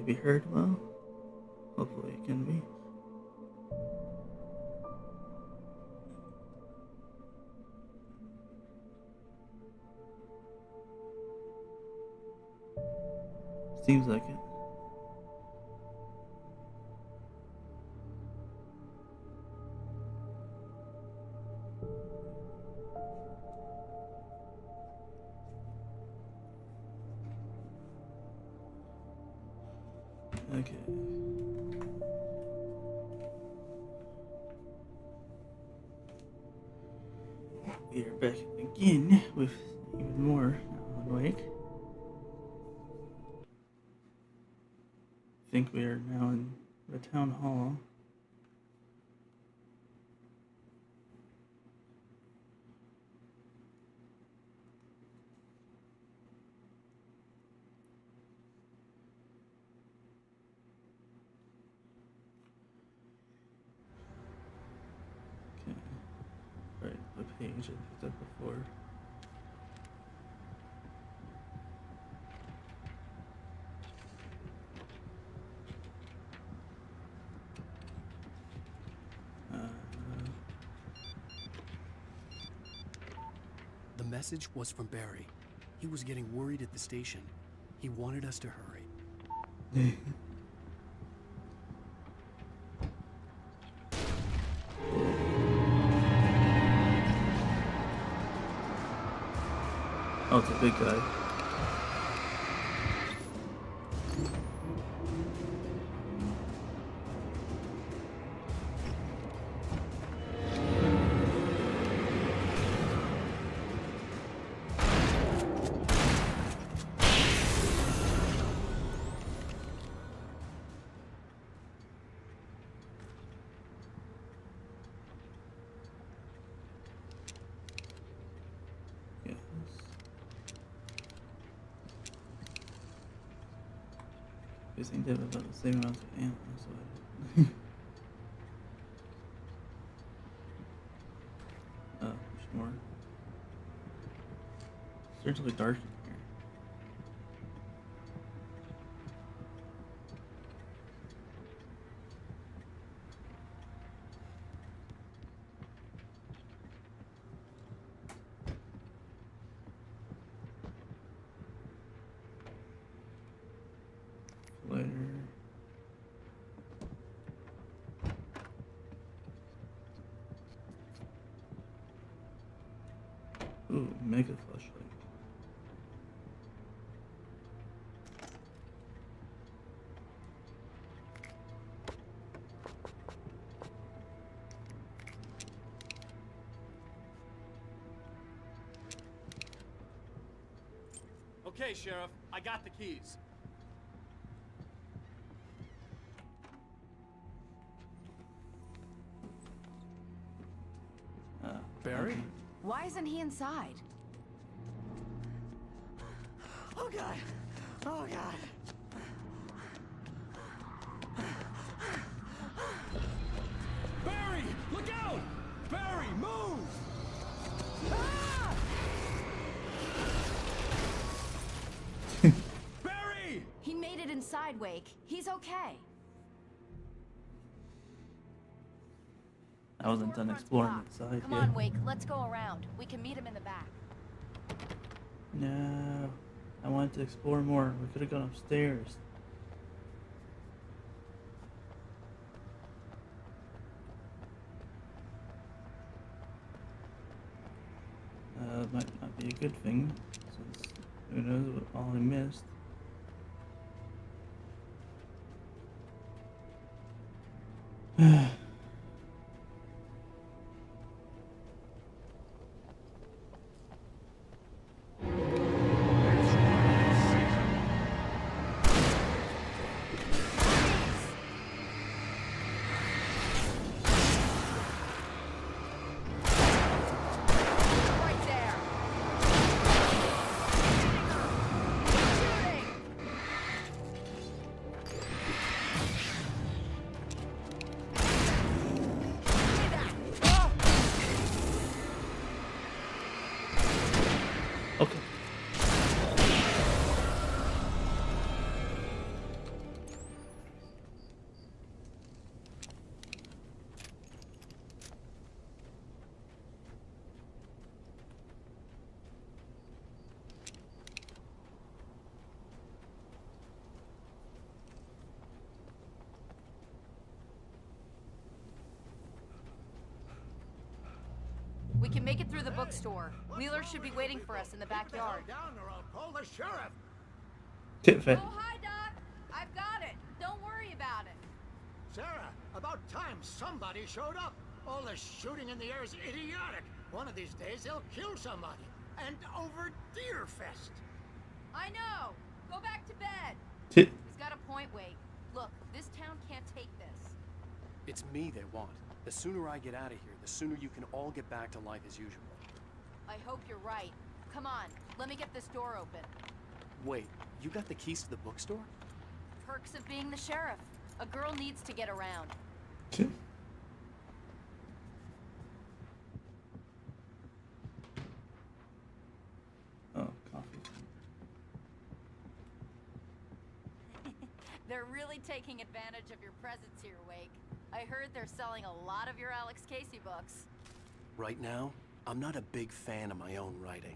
be heard well. Hopefully it can be. Seems like it. Okay. We are back again with even more Alan Wake. I think we are now in the town hall. Right, the page I picked up before. The message was from Barry. He was getting worried at the station. He wanted us to hurry. Oh, it's a big guy. I think they have about the same amount of ammo, so oh, there's more. It's certainly dark in here. Later. Ooh, mega flashlight. Okay, Sheriff, I got the keys. Barry? Why isn't he inside? Oh God! Oh God! Barry, look out! Barry, move! Ah! Barry! He made it inside, Wake. He's okay. I wasn't done exploring inside Come yet. on, Wake. Let's go around. We can meet him in the back. No, I wanted to explore more. We could have gone upstairs. Might not be a good thing, since who knows what all I missed. Right there. Shooting. make it through the bookstore. Wheeler should be waiting for us in the backyard. Down or I'll call the sheriff. Tit-fat. Oh, hi, Doc. I've got it. Don't worry about it. Sarah, about time somebody showed up. All this shooting in the air is idiotic. One of these days they'll kill somebody. And over Deerfest. I know. Go back to bed. Tit. He's got a point, Wake. Look, this town can't take this. It's me they want. The sooner I get out of here, the sooner you can all get back to life as usual. I hope you're right. Come on, let me get this door open. Wait, you got the keys to the bookstore? Perks of being the sheriff. A girl needs to get around. Tit. Oh, coffee. They're really taking advantage of your presence here, Wake. I heard they're selling a lot of your Alex Casey books. Right now, I'm not a big fan of my own writing.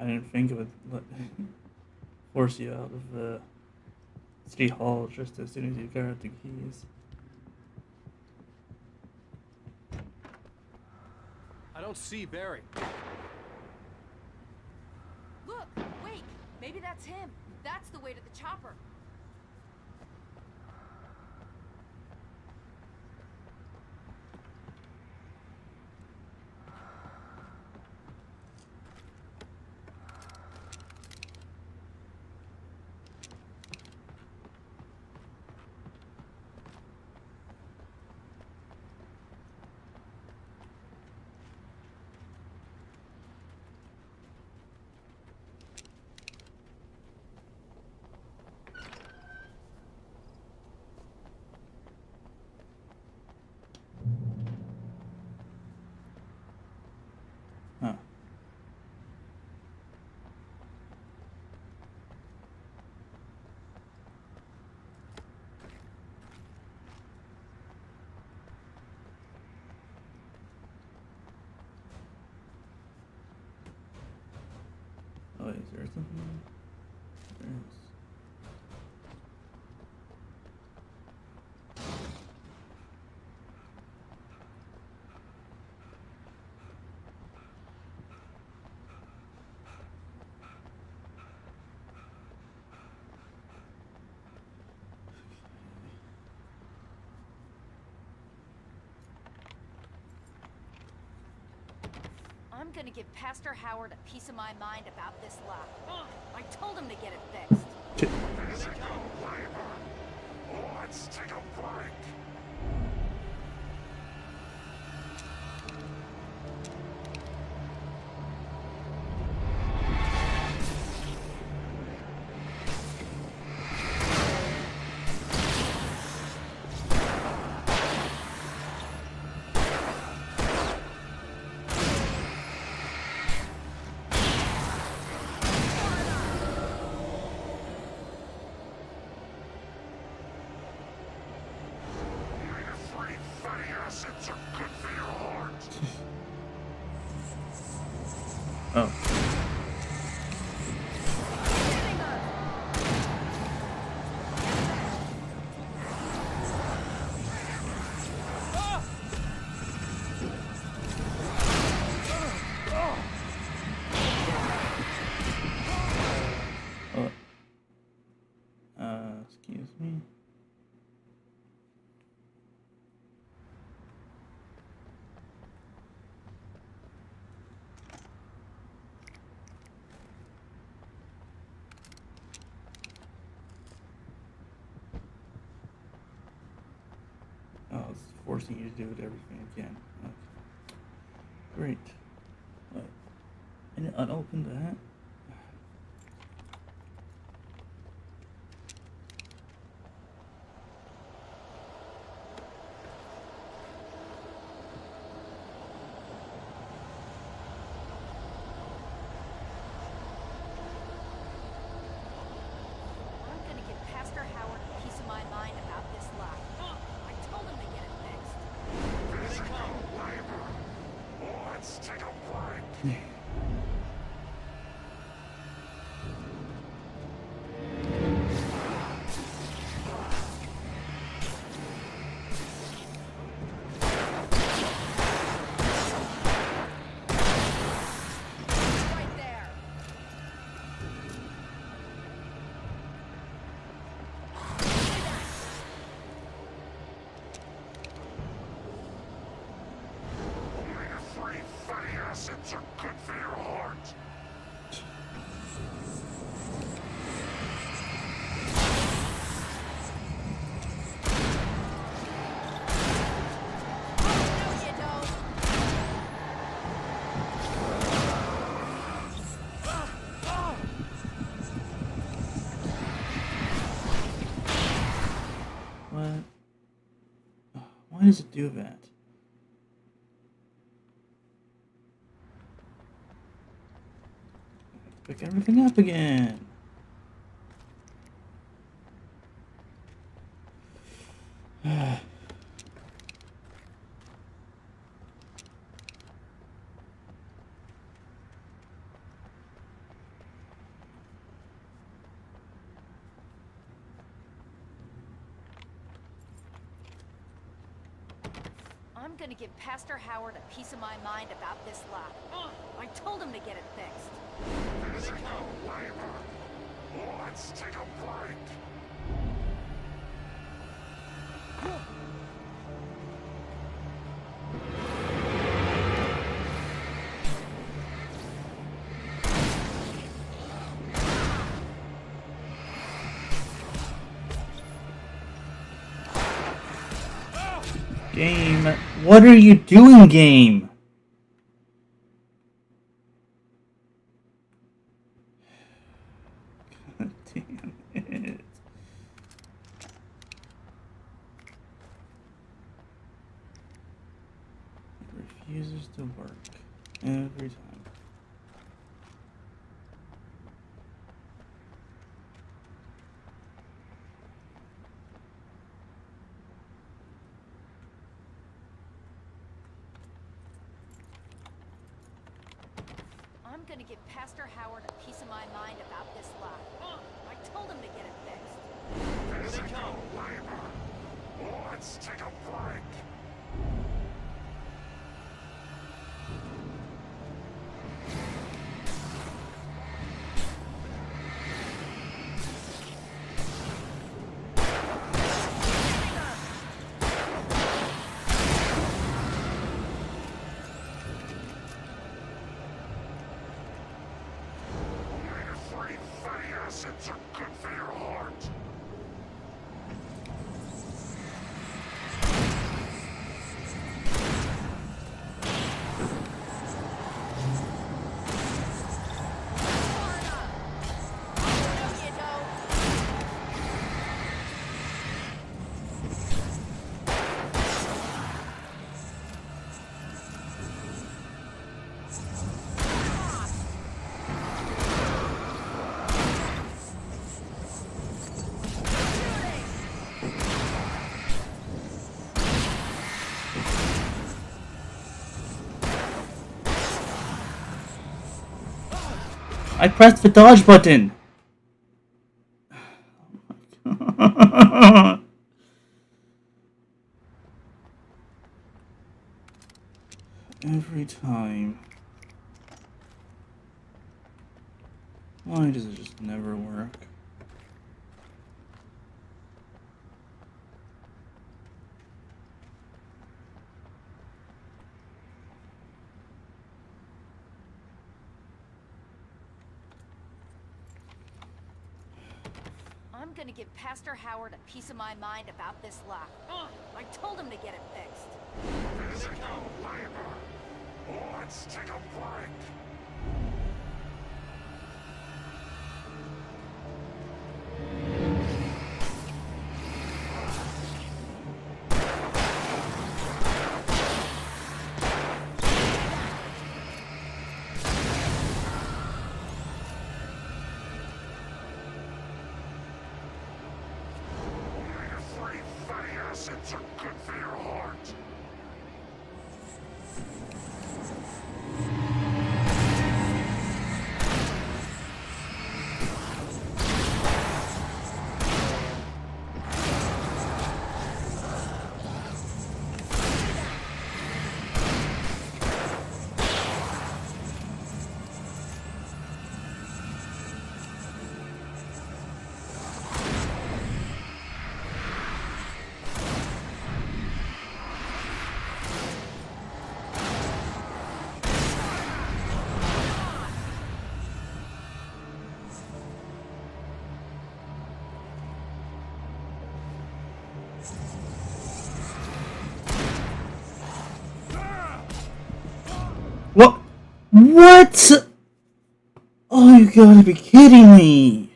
I didn't think it would force you out of the city hall just as soon as you got the keys. I don't see Barry. Look, Wake, maybe that's him. That's the way to the chopper. Huh. Oh, is there something? There is. I'm gonna give Pastor Howard a piece of my mind about this lock. I told him to get it fixed. Tit. Let's take a break. Omega-3 fatty acids are good for your heart. Oh. Oh. Excuse me. Oh, it's forcing you to do it everything again. Okay. Great. What? And it unopened that? I'm gonna give Pastor Howard a piece of my mind about this lock. I told him to get it fixed. Let's take a break. acids are good for your heart. No, you don't. What? Why does it do that? Pick everything up again. I'm gonna give Pastor Howard a piece of my mind about this lock. I told him to get it fixed. Physical labor. Let's take a break. Game. What are you doing, game? God damn it. It refuses to work every time. I'm gonna give Pastor Howard a piece of my mind about this lock. I told him to get it fixed. Physical labor. Let's take a break. Omega-3 fatty acids are good for your heart. No, you don't. I pressed the dodge button. Every time. Why does it just never work? I'm gonna give Pastor Howard a piece of my mind about this lock. I told him to get it fixed. Physical labor. Let's take a break. Omega-3 fatty acids are good for your heart. What? What? Oh, you gotta be kidding me.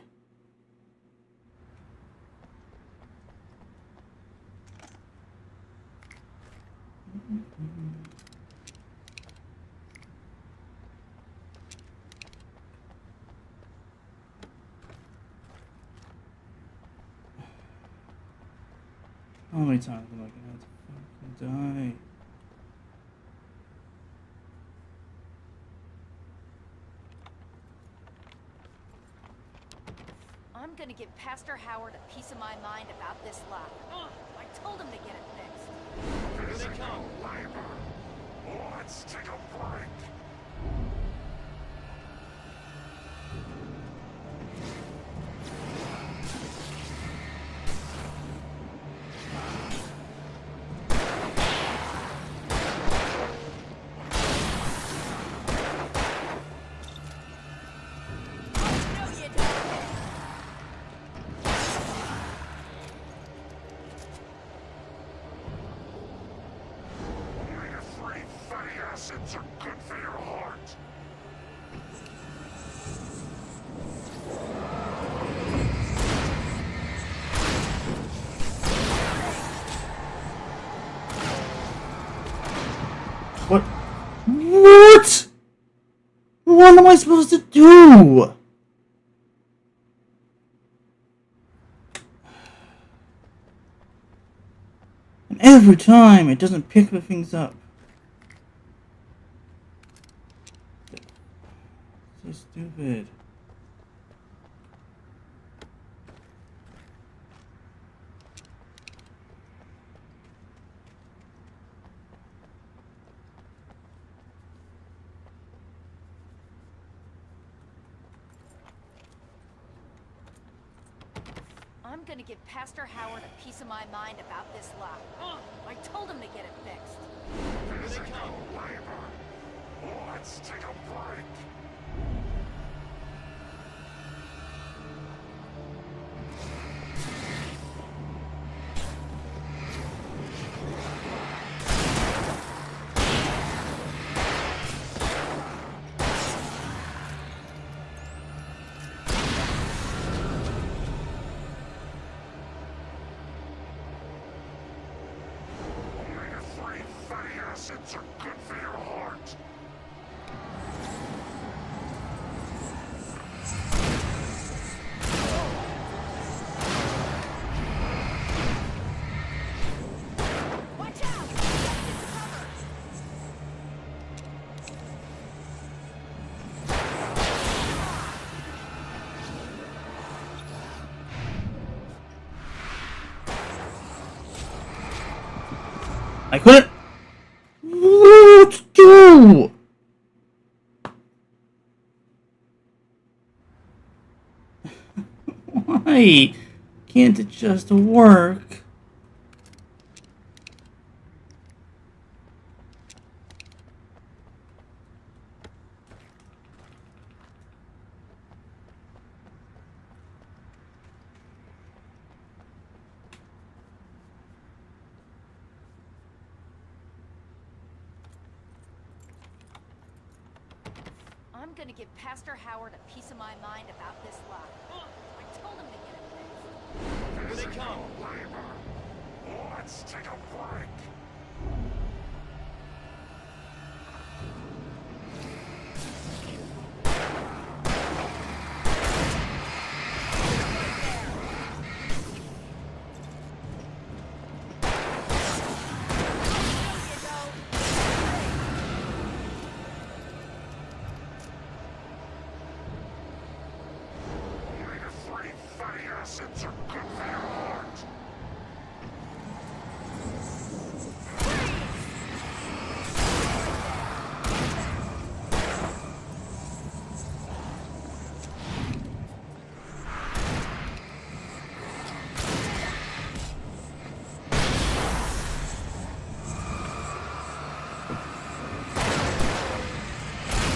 How many times am I gonna have to fucking die? I'm gonna give Pastor Howard a piece of my mind about this lock. I told him to get it fixed. Physical labor. Let's take a break. No, you don't. Omega-3 fatty acids are good for your heart. What? What? What am I supposed to do? And every time it doesn't pick the things up. So stupid. I'm gonna give Pastor Howard a piece of my mind about this lock. I told him to get it fixed. Physical labor. Let's take a break. Omega-3 fatty acids are good for your heart. Watch out! Get into cover! I couldn't. What to do? Why can't it just work? I'm gonna give Pastor Howard a piece of my mind about this lock. I told him to get it fixed. Physical labor. Let's take a break. Omega-3 fatty acids are good for your heart.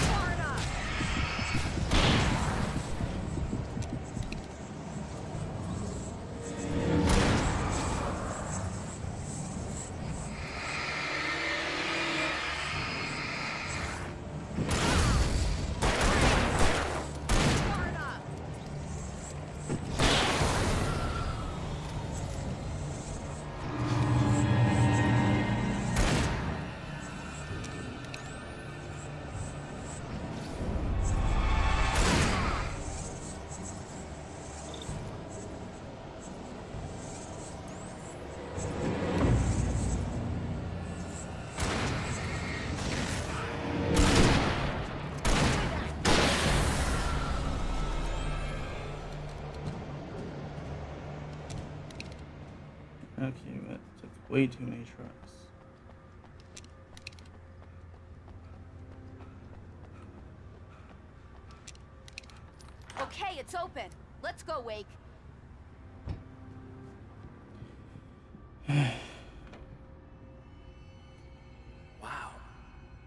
Far enough! Okay, that took way too many trucks. Okay, it's open. Let's go, Wake. Wow.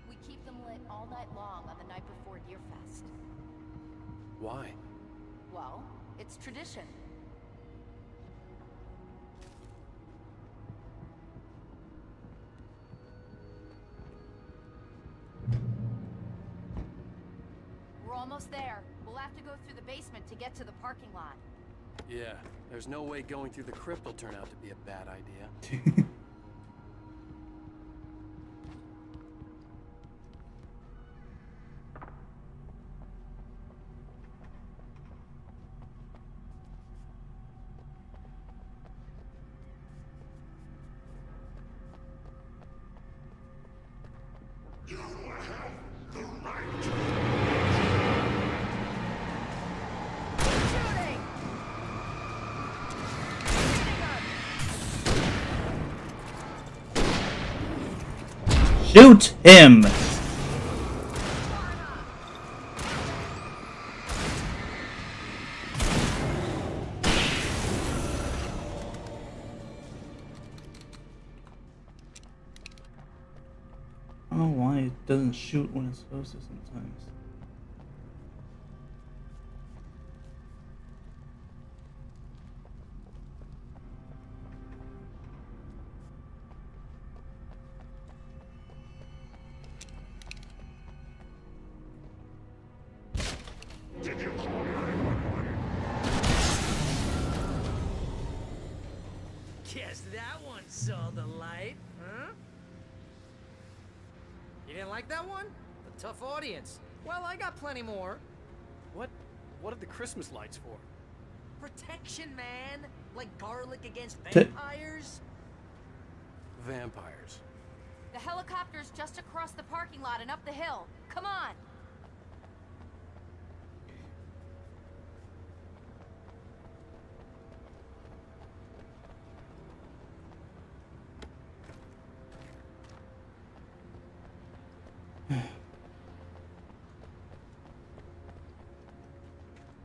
We keep them lit all night long on the night before Deerfest. Why? Well, it's tradition. We're almost there. We'll have to go through the basement to get to the parking lot. Yeah, there's no way going through the crypt will turn out to be a bad idea. You have the right. Shooting! Shooting her! Shoot him! I don't know why it doesn't shoot when it's supposed to sometimes. Did you call 911? Guess that one saw the light, huh? You didn't like that one? A tough audience. Well, I got plenty more. What are the Christmas lights for? Protection, man. Like garlic against T- vampires. Vampires. The helicopter's just across the parking lot and up the hill. Come on!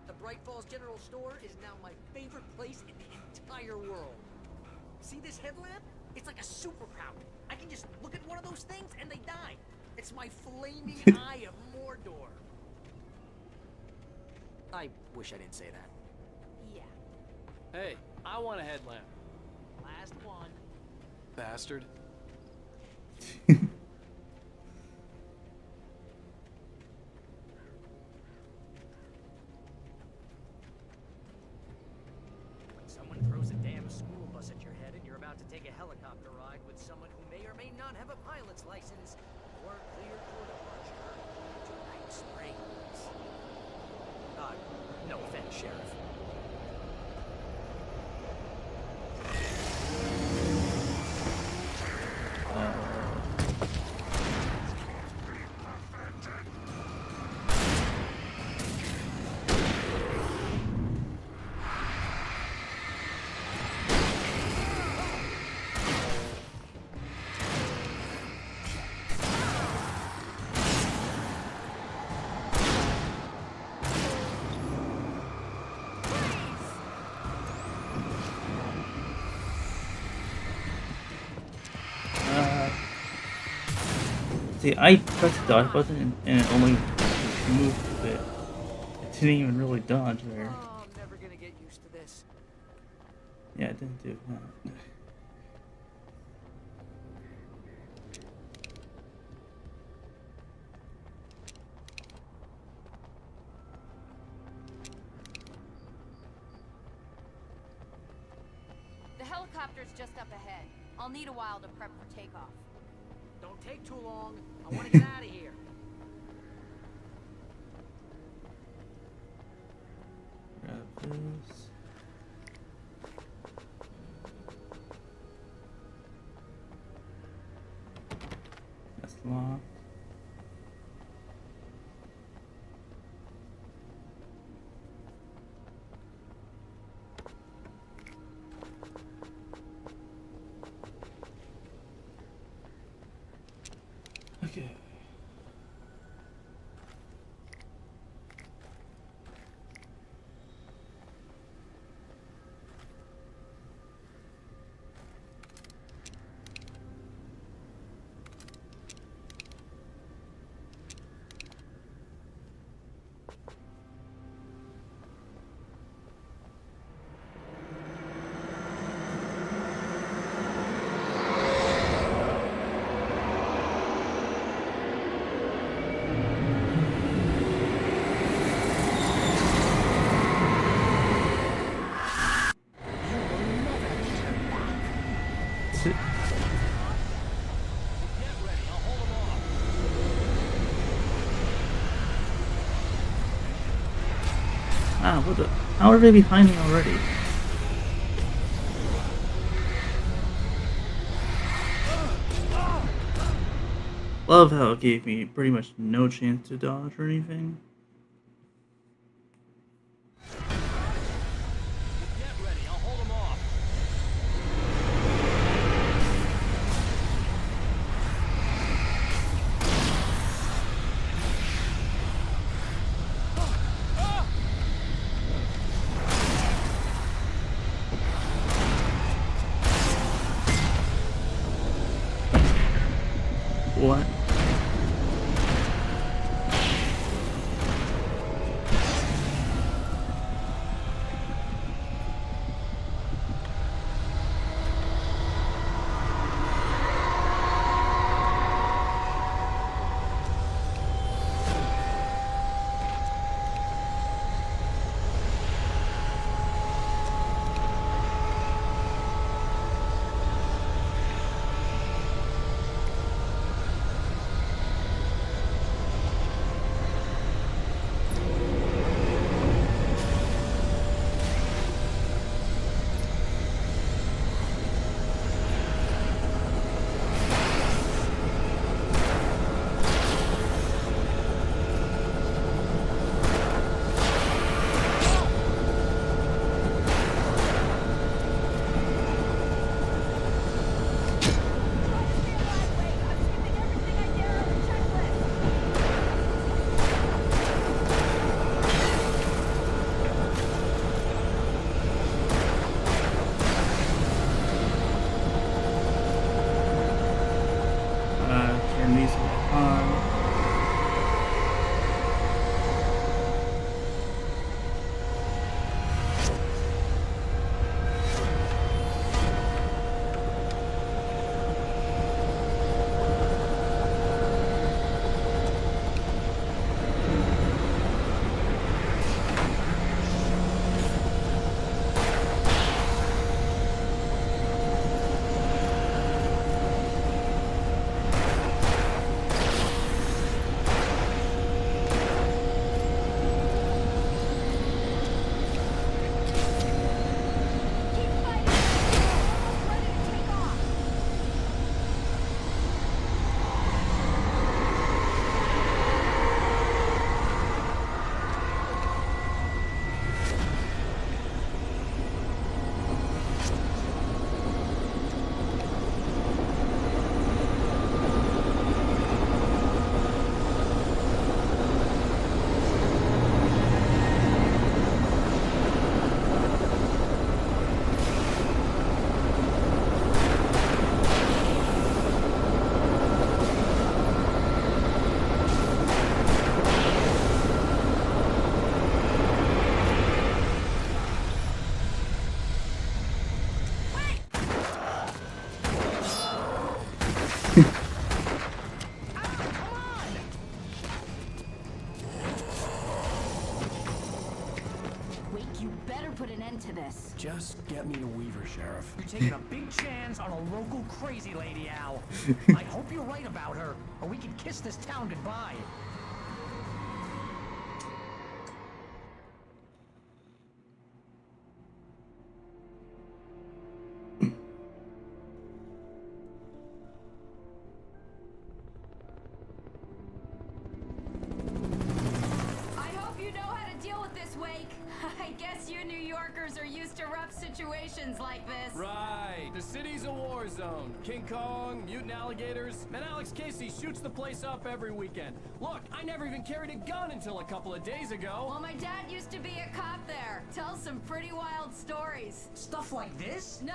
The Bright Falls General Store is now my favorite place in the entire world. See this headlamp? It's like a superpower. I can just look at one of those things and they die. It's my flaming eye of Mordor. I wish I didn't say that. Yeah. Hey, I want a headlamp. Last one. Bastard. When someone throws a damn school bus at your head and you're about to take a helicopter ride with someone who may or may not have a pilot's license, or cleared for departure to Night Springs. No offense, Sheriff. See, I pressed the dodge button and it only moved a bit. It didn't even really dodge there. Oh, I'm never gonna get used to this. Yeah, it didn't do that. The helicopter's just up ahead. I'll need a while to prep for takeoff. Don't take too long. I want to get out of here. Grab this. That's locked. Ah, what the? How are they behind me already? Love how it gave me pretty much no chance to dodge or anything. Get ready, I'll hold them off. What? Turn these on. Keep fighting! Almost ready to take off! Wake, you better put an end to this. Just get me to Weaver, Sheriff. You're taking a big chance on a local crazy lady, Al. I hope you're right about her, or we can kiss this town goodbye. I hope you know how to deal with this, Wake. I guess you New Yorkers are used to rough situations like this. Right. The city's a war zone. King Kong, mutant alligators, and Alex Casey shoots the place up every weekend. Look, I never even carried a gun until a couple of days ago. Well, my dad used to be a cop there. Tells some pretty wild stories. Stuff like this? No,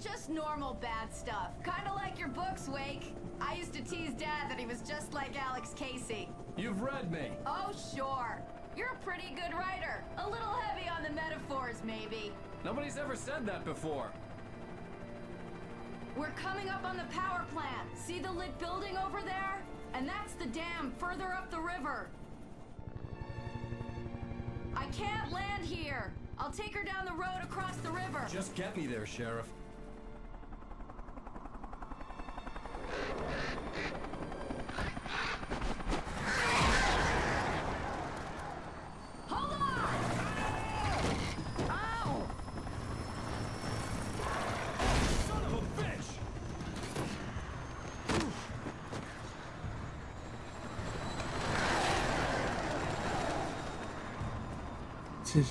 just normal bad stuff. Kinda like your books, Wake. I used to tease Dad that he was just like Alex Casey. You've read me. Oh, sure. You're a pretty good writer. A little heavy on the metaphors, maybe. Nobody's ever said that before. We're coming up on the power plant. See the lit building over there? And that's the dam further up the river. I can't land here. I'll take her down the road across the river. Just get me there, Sheriff. Hold on! There's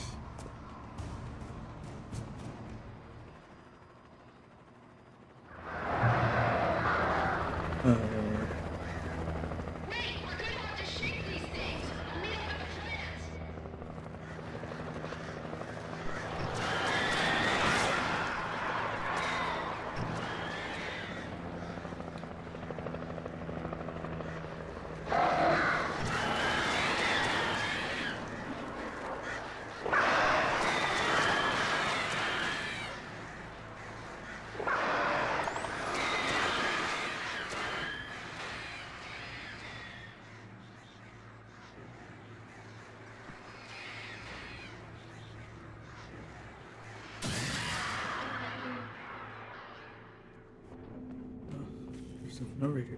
something over here.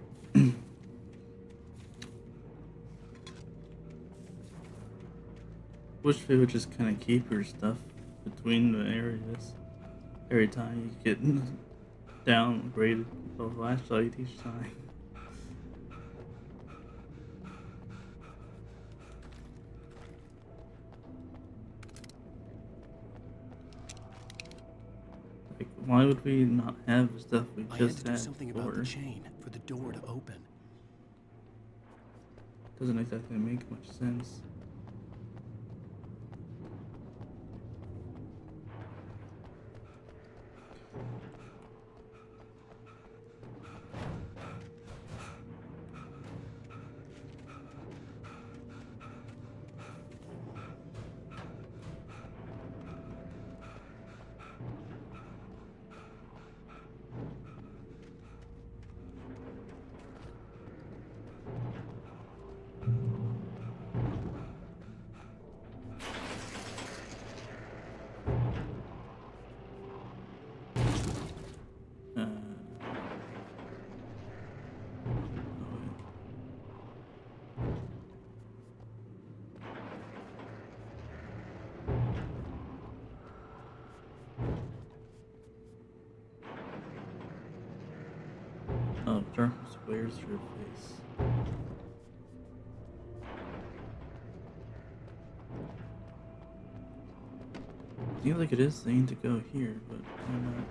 Wish they would just kind of keep your stuff between the areas. Every time you get downgraded a flashlight each time. Like, why would we not have the stuff we I had just to do had something about before? the chain for the door to open. Doesn't exactly make much sense. Oh, darkness wears your face. Seems like it is saying to go here, but I'm not.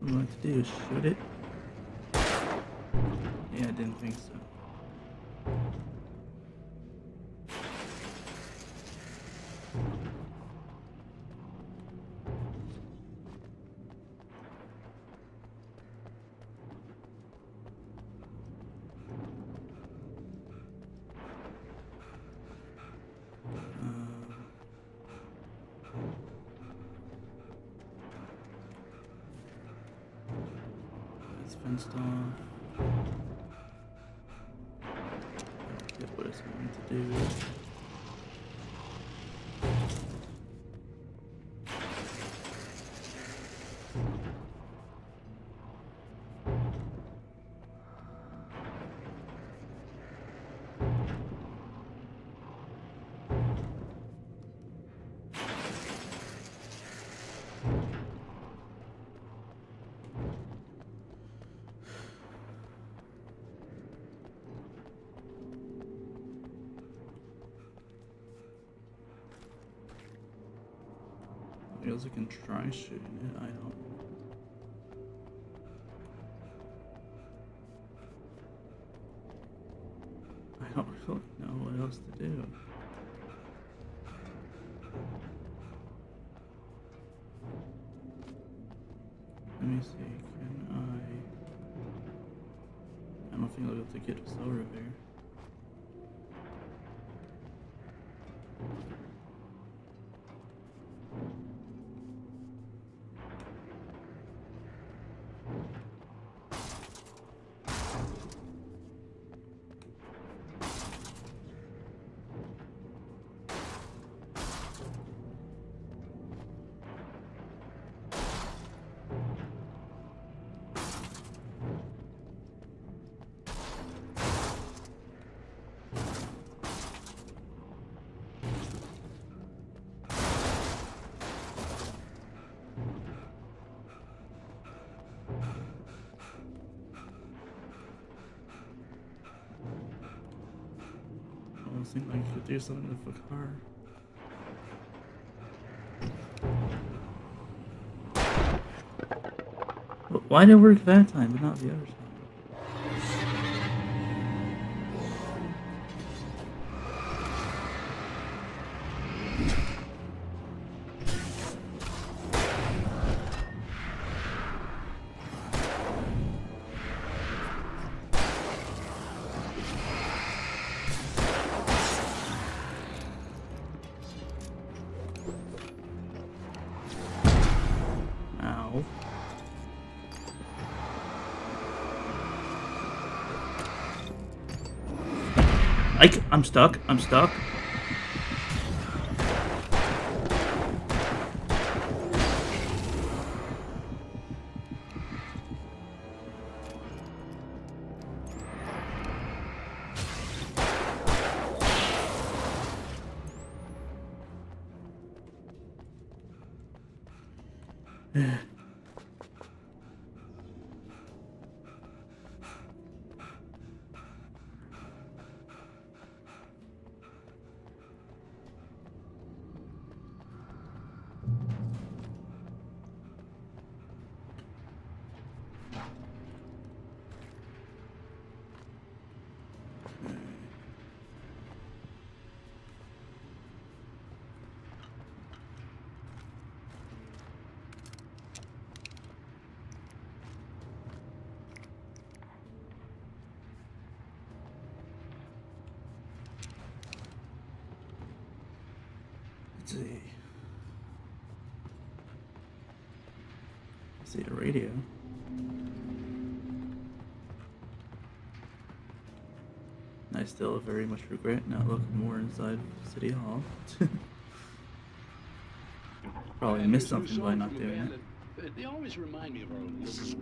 What I'm going to do is shoot it. Yeah, I didn't think so. It's fenced off. I don't get what it's going to do. I guess I can try shooting it. I don't really know what else to do. Let me see. Can I don't think I'll be able to get us over there. almost seemed like you could do something with the car. But why did it work that time, but not the other time? Ow. I'm stuck. I'm stuck. Let's see. Let's see the radio. I still very much regret not looking more inside City Hall. Probably missed something by not doing it. They always remind me of our local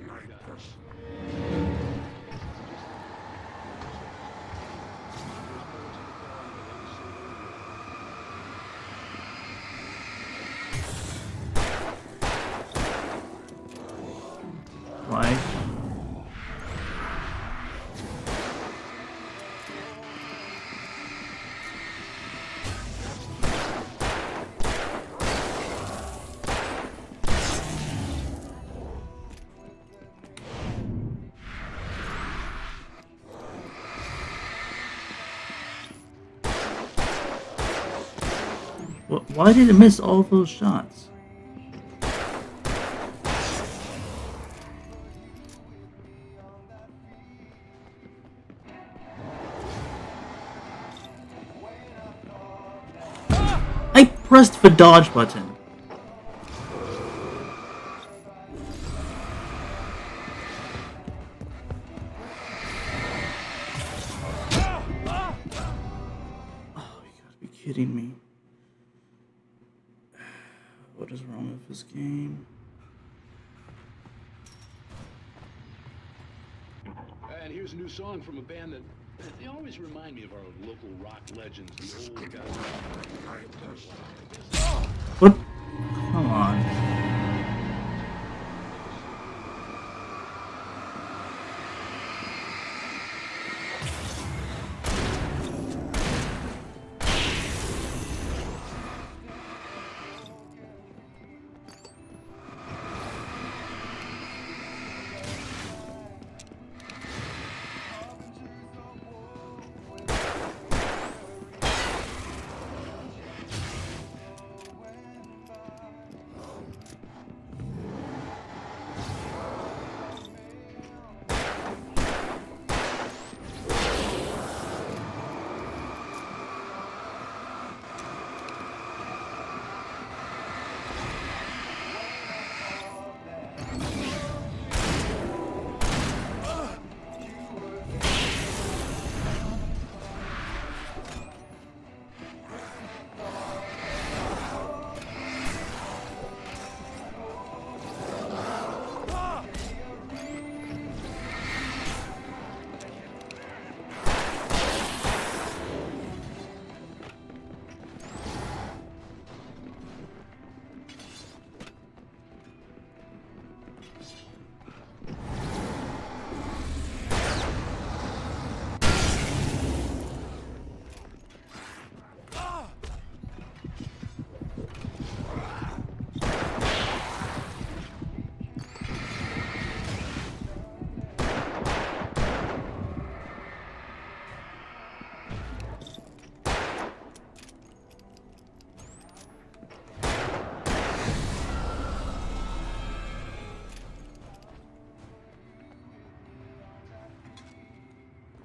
rock. Why? Why did it miss all those shots? I pressed the dodge button. Oh, you gotta be kidding me. What is wrong with this game? And here's a new song from a band that they always remind me of our local rock legends, the old guys. What? Come on.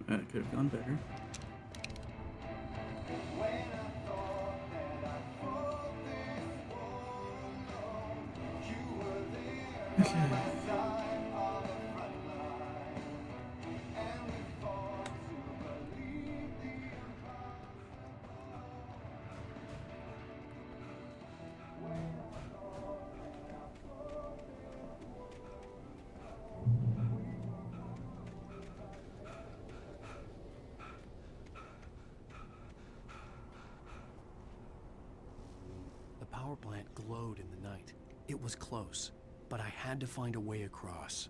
That could have gone better. Okay. The power plant glowed in the night. It was close, but I had to find a way across.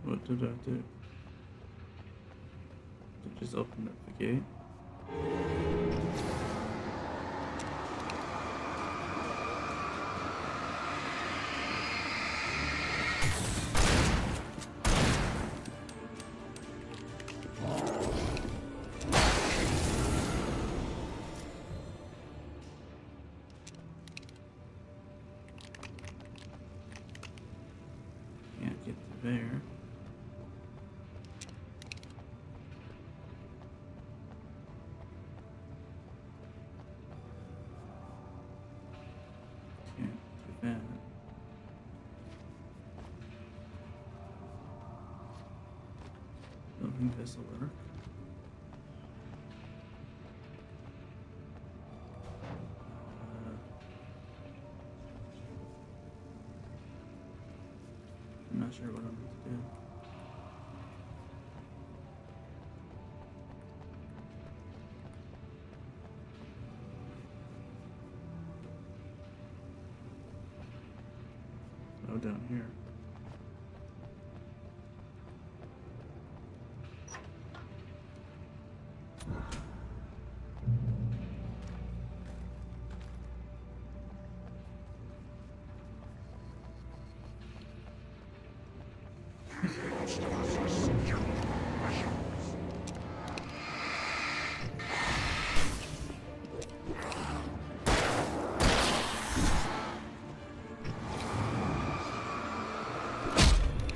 What did I do? Did I just open up the gate? Can't get to there. Can't do that. Don't think this will work. I'm not sure what I'm going to do. Oh, down here.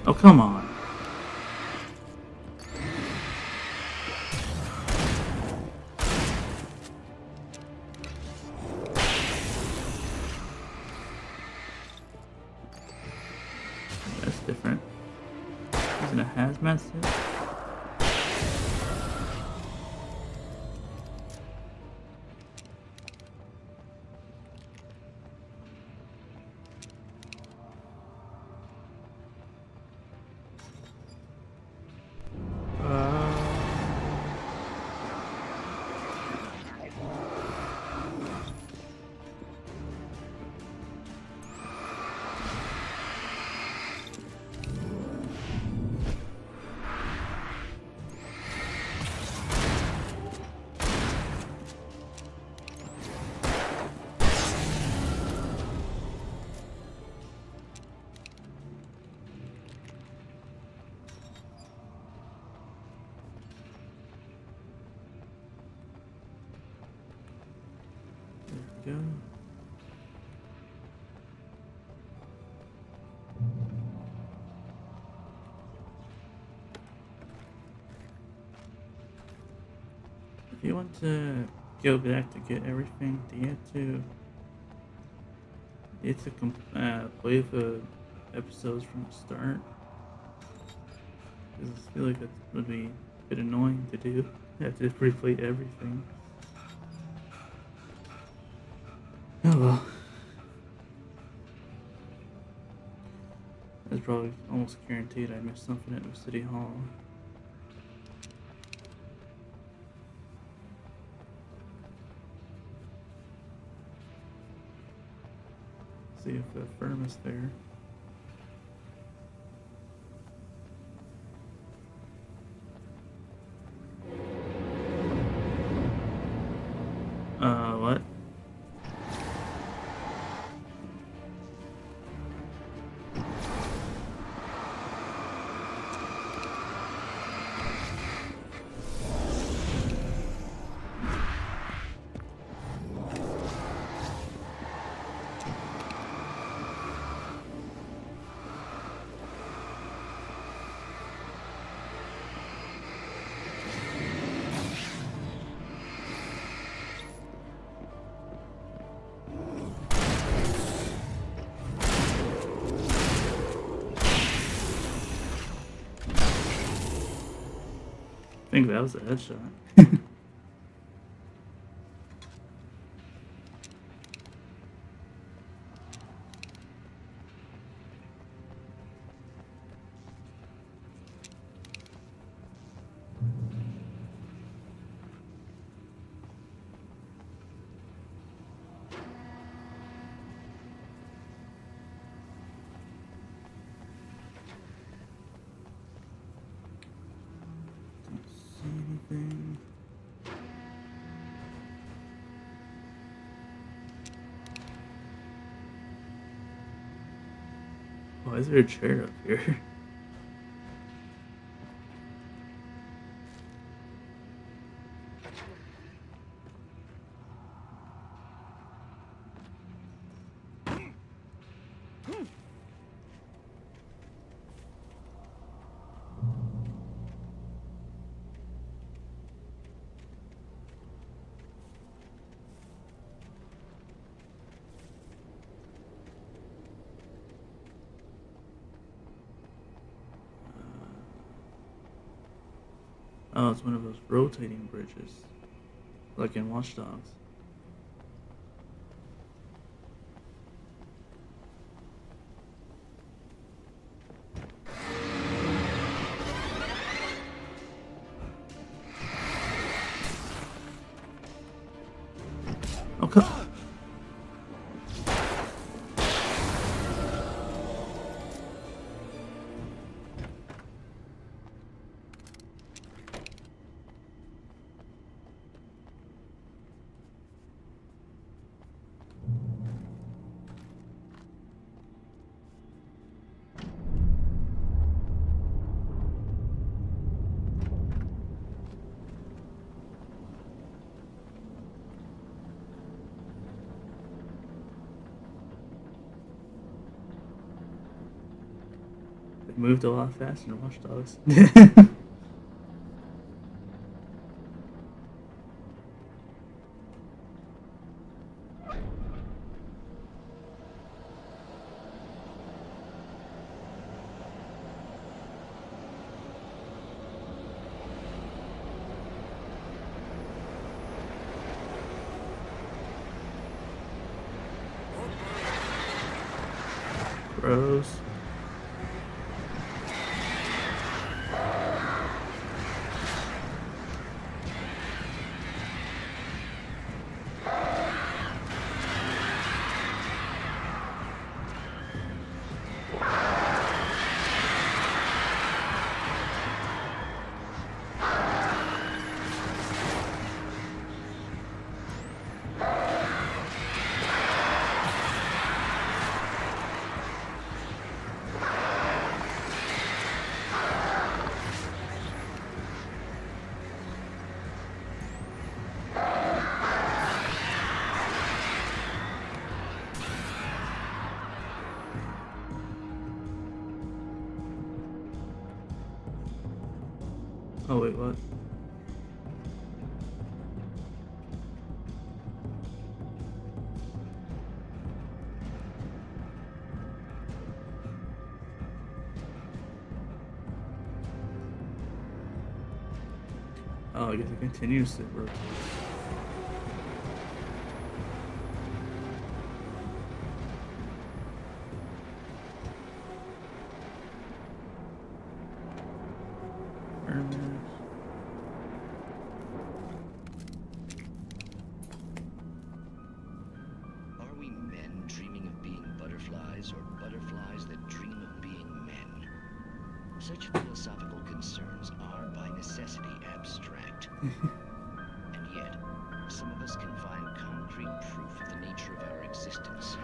Oh, come on. That's different. Isn't it a hazmat suit? There we go. If you want to go back to get everything, do you have to play the episodes from the start? Because I feel like that would be a bit annoying to do. You have to replay everything. Oh well. It's probably almost guaranteed I missed something at the City Hall. see if the firm is there. What? I think that was a headshot. Don't see anything. Why is there a chair up here? Oh, it's one of those rotating bridges, like in Watch Dogs. Okay. It moved a lot faster than Watch Dogs. Bros. Oh wait, what? Oh, I guess it continues to rotate. Are we men dreaming of being butterflies? abstract. And yet, some of us can find concrete proof of the nature of our existence.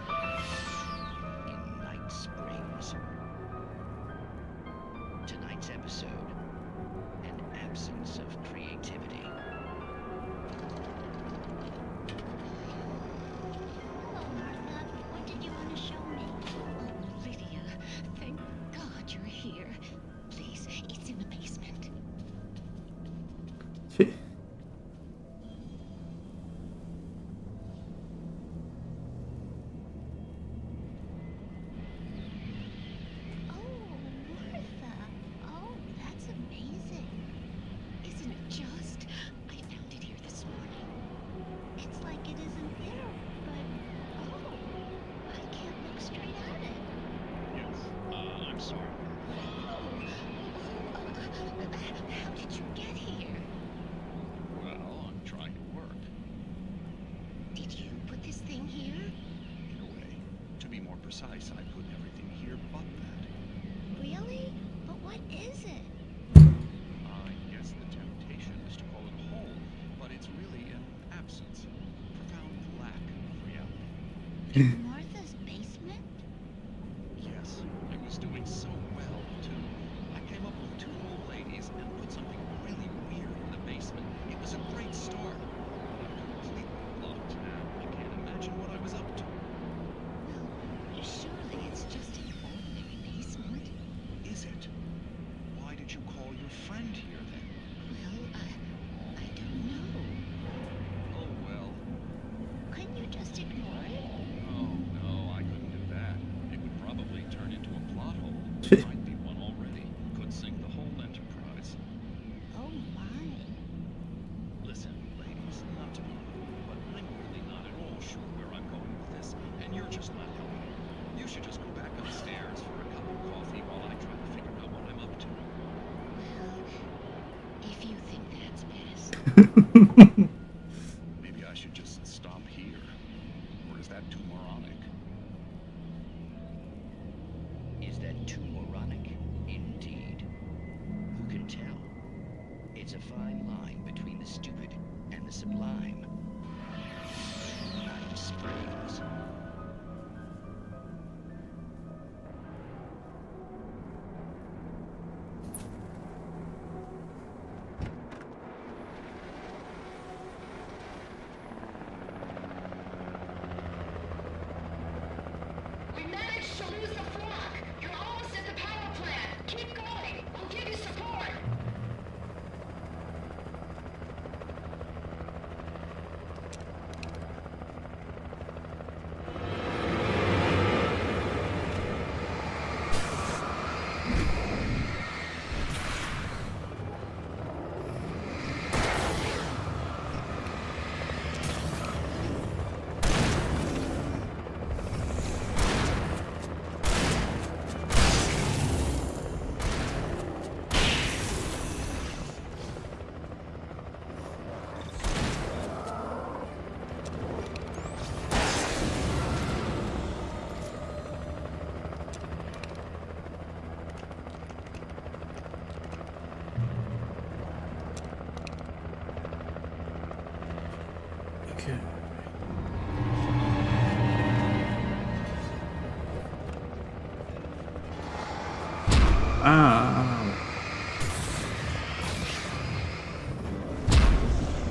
In Night Springs. Tonight's episode, an absence of creativity. Hello, Martha. What did you want to show me? Oh, Lydia. Thank God you're here. Please, it's in the basement. Precise, I put everything here but that. Really? But what is it? I guess the temptation is to call it a hole, but it's really an absence, profound lack of reality. In Martha's basement? Yes, I was doing so well, too. I came up with 2 old ladies and put something really weird in the basement. It was a great start. But I'm completely blocked now. I can't imagine what I was up to. Surely it's just an ordinary basement. Is it? Why did you call your friend here then? Well, I don't know. Oh well. Couldn't you just ignore it? Oh no, I couldn't do that. It would probably turn into a plot hole. Might be one already. Could sink the whole enterprise. Oh my. Listen, ladies, not to be rude, but I'm really not at all sure where I'm going with this, and you're just not helping. You should just go back upstairs for a cup of coffee while I try to figure out what I'm up to. Well, if you think that's best. Maybe I should just stop here. Or is that too moronic? Is that too moronic? Indeed. Who can tell? It's a fine line between the stupid and the sublime. Night Springs. We managed to lose the flock. You're almost at the power plant. Keep going. We'll give you support. Okay.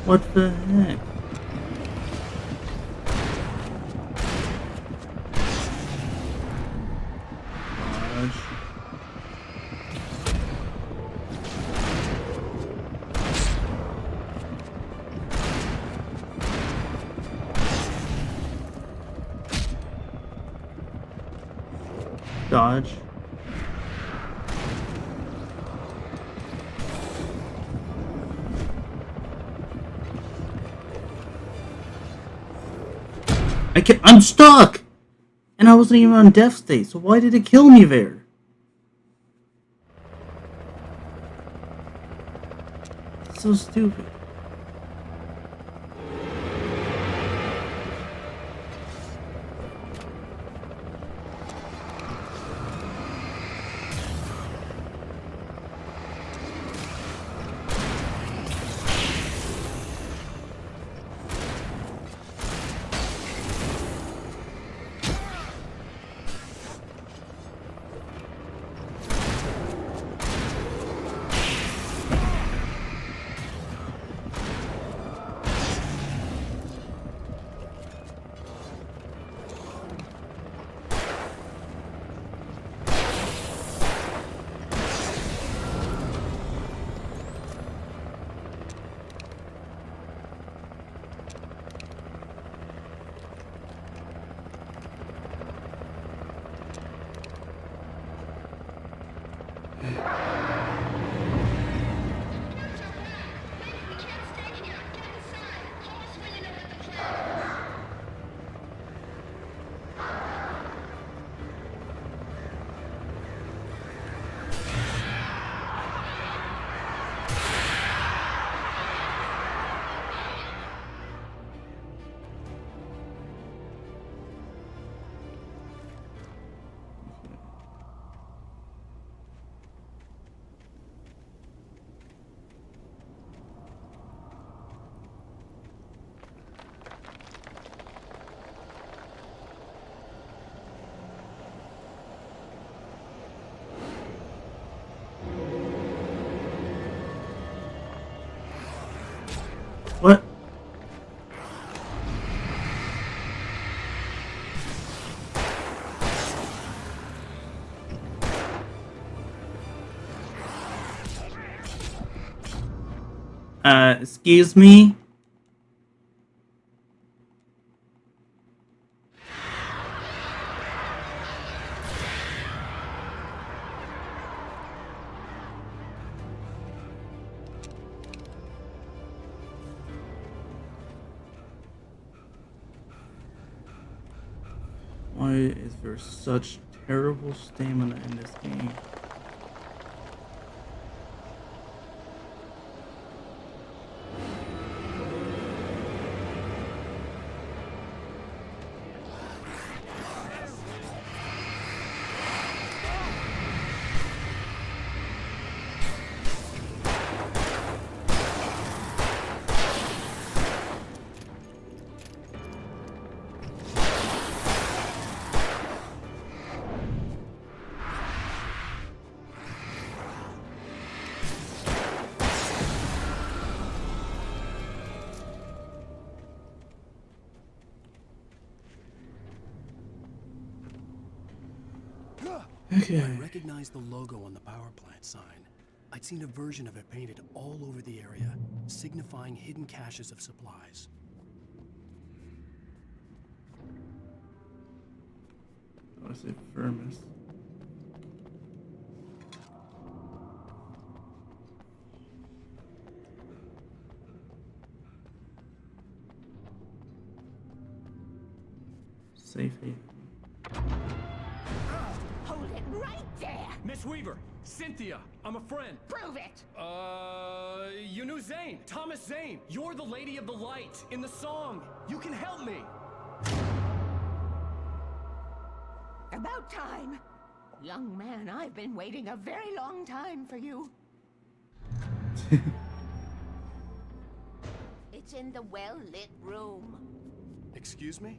What the heck? Dodge. Dodge. I'm stuck! And I wasn't even on death state, so why did it kill me there? It's so stupid. What? Excuse me? Why is there such terrible stamina in this game? Okay. I recognized the logo on the power plant sign. I'd seen a version of it painted all over the area, signifying hidden caches of supplies. Oh, I say Vermis. Safe haven. Hold it right there! Miss Weaver, Cynthia, I'm a friend. Prove it! You knew Zane, Thomas Zane. You're the Lady of the Light in the song. You can help me. About time. Young man, I've been waiting a very long time for you. It's in the well-lit room. Excuse me?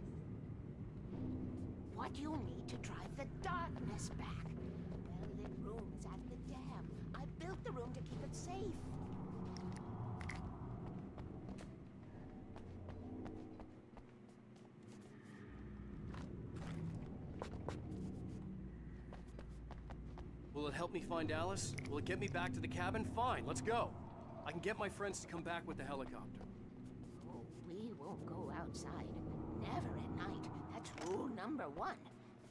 What you'll need to drive the darkness back. The well-lit room is at the dam. I built the room to keep it safe. Will it help me find Alice? Will it get me back to the cabin? Fine, let's go. I can get my friends to come back with the helicopter. Oh, we won't go outside. Never at night. That's rule number 1.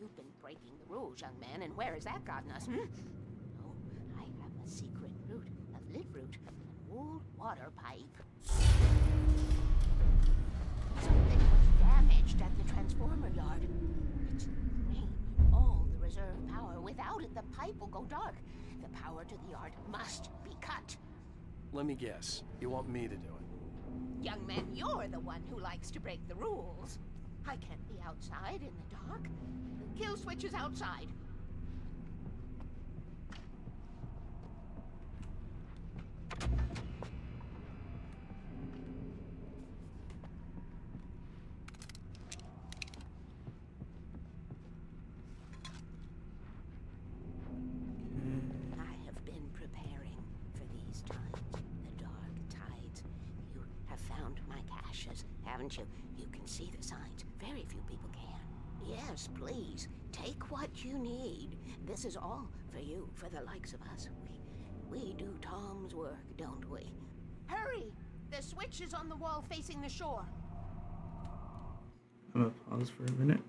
You've been breaking the rules, young man, and where has that gotten us, Oh, I have a secret route, a lit route, an old water pipe. Something was damaged at the transformer yard. It's drained all the reserve power. Without it, the pipe will go dark. The power to the yard must be cut. Let me guess. You want me to do it? Young man, you're the one who likes to break the rules. I can't be outside in the dark. The kill switch is outside. I have been preparing for these times, the dark tides. You have found my caches, haven't you? You can see the signs. Very few people can. Yes, please, take what you need. This is all for you, for the likes of us. We do Tom's work, don't we? Hurry! The switch is on the wall facing the shore. I'm gonna pause for a minute.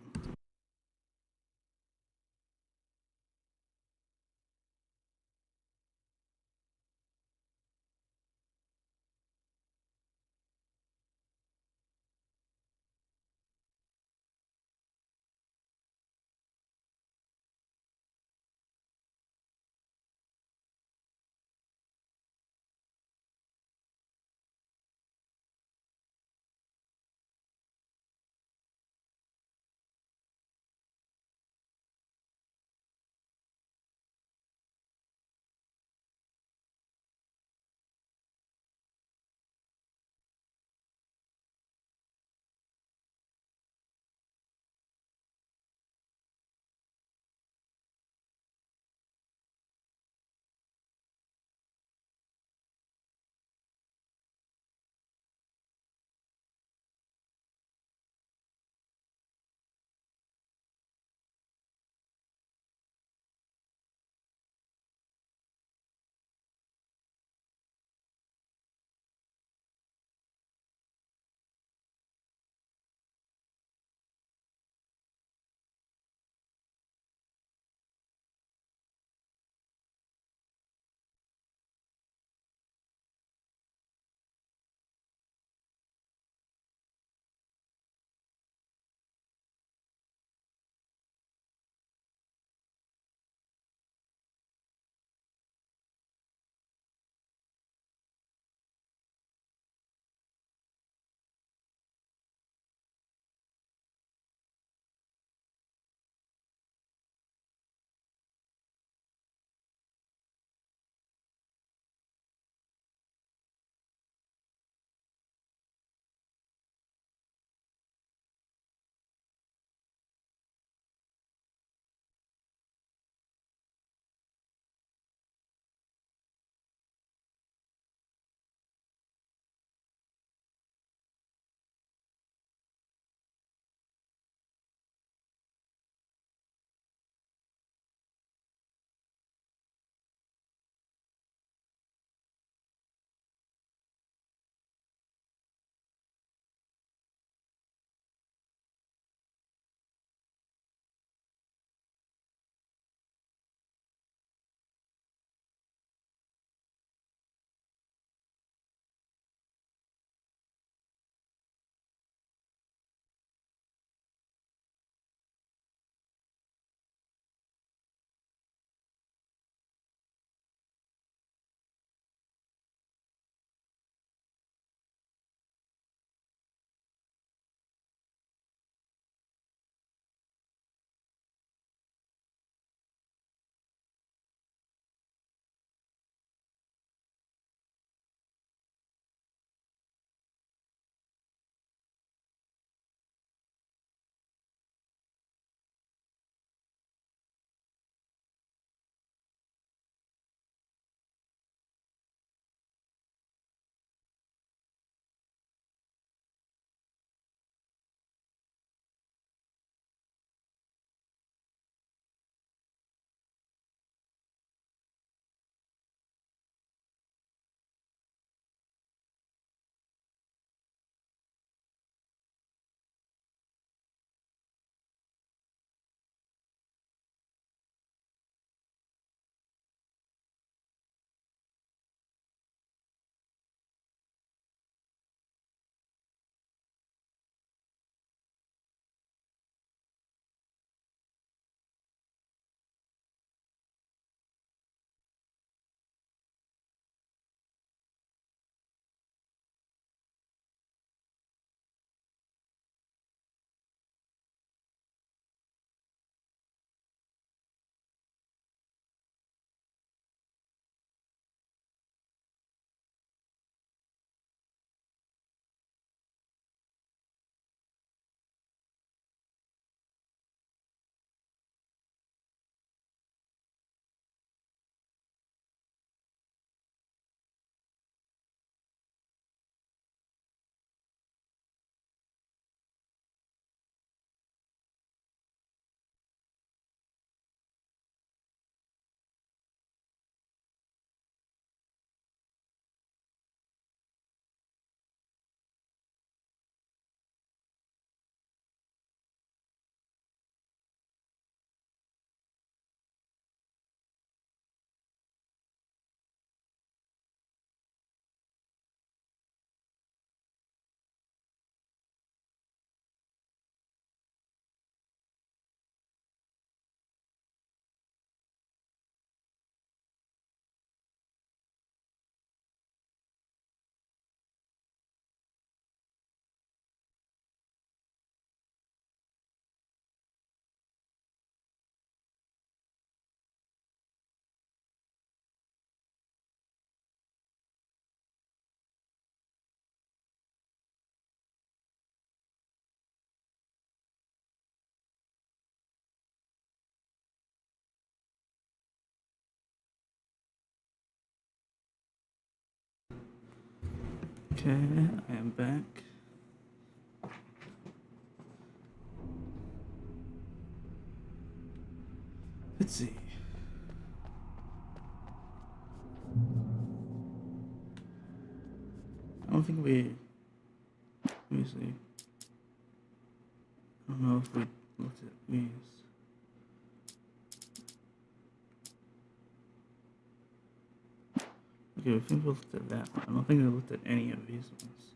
Okay, I am back. Let's see. I don't think we. Let me see. I don't know if we looked at these. Okay, I think we looked at that one. I don't think we looked at any of these ones.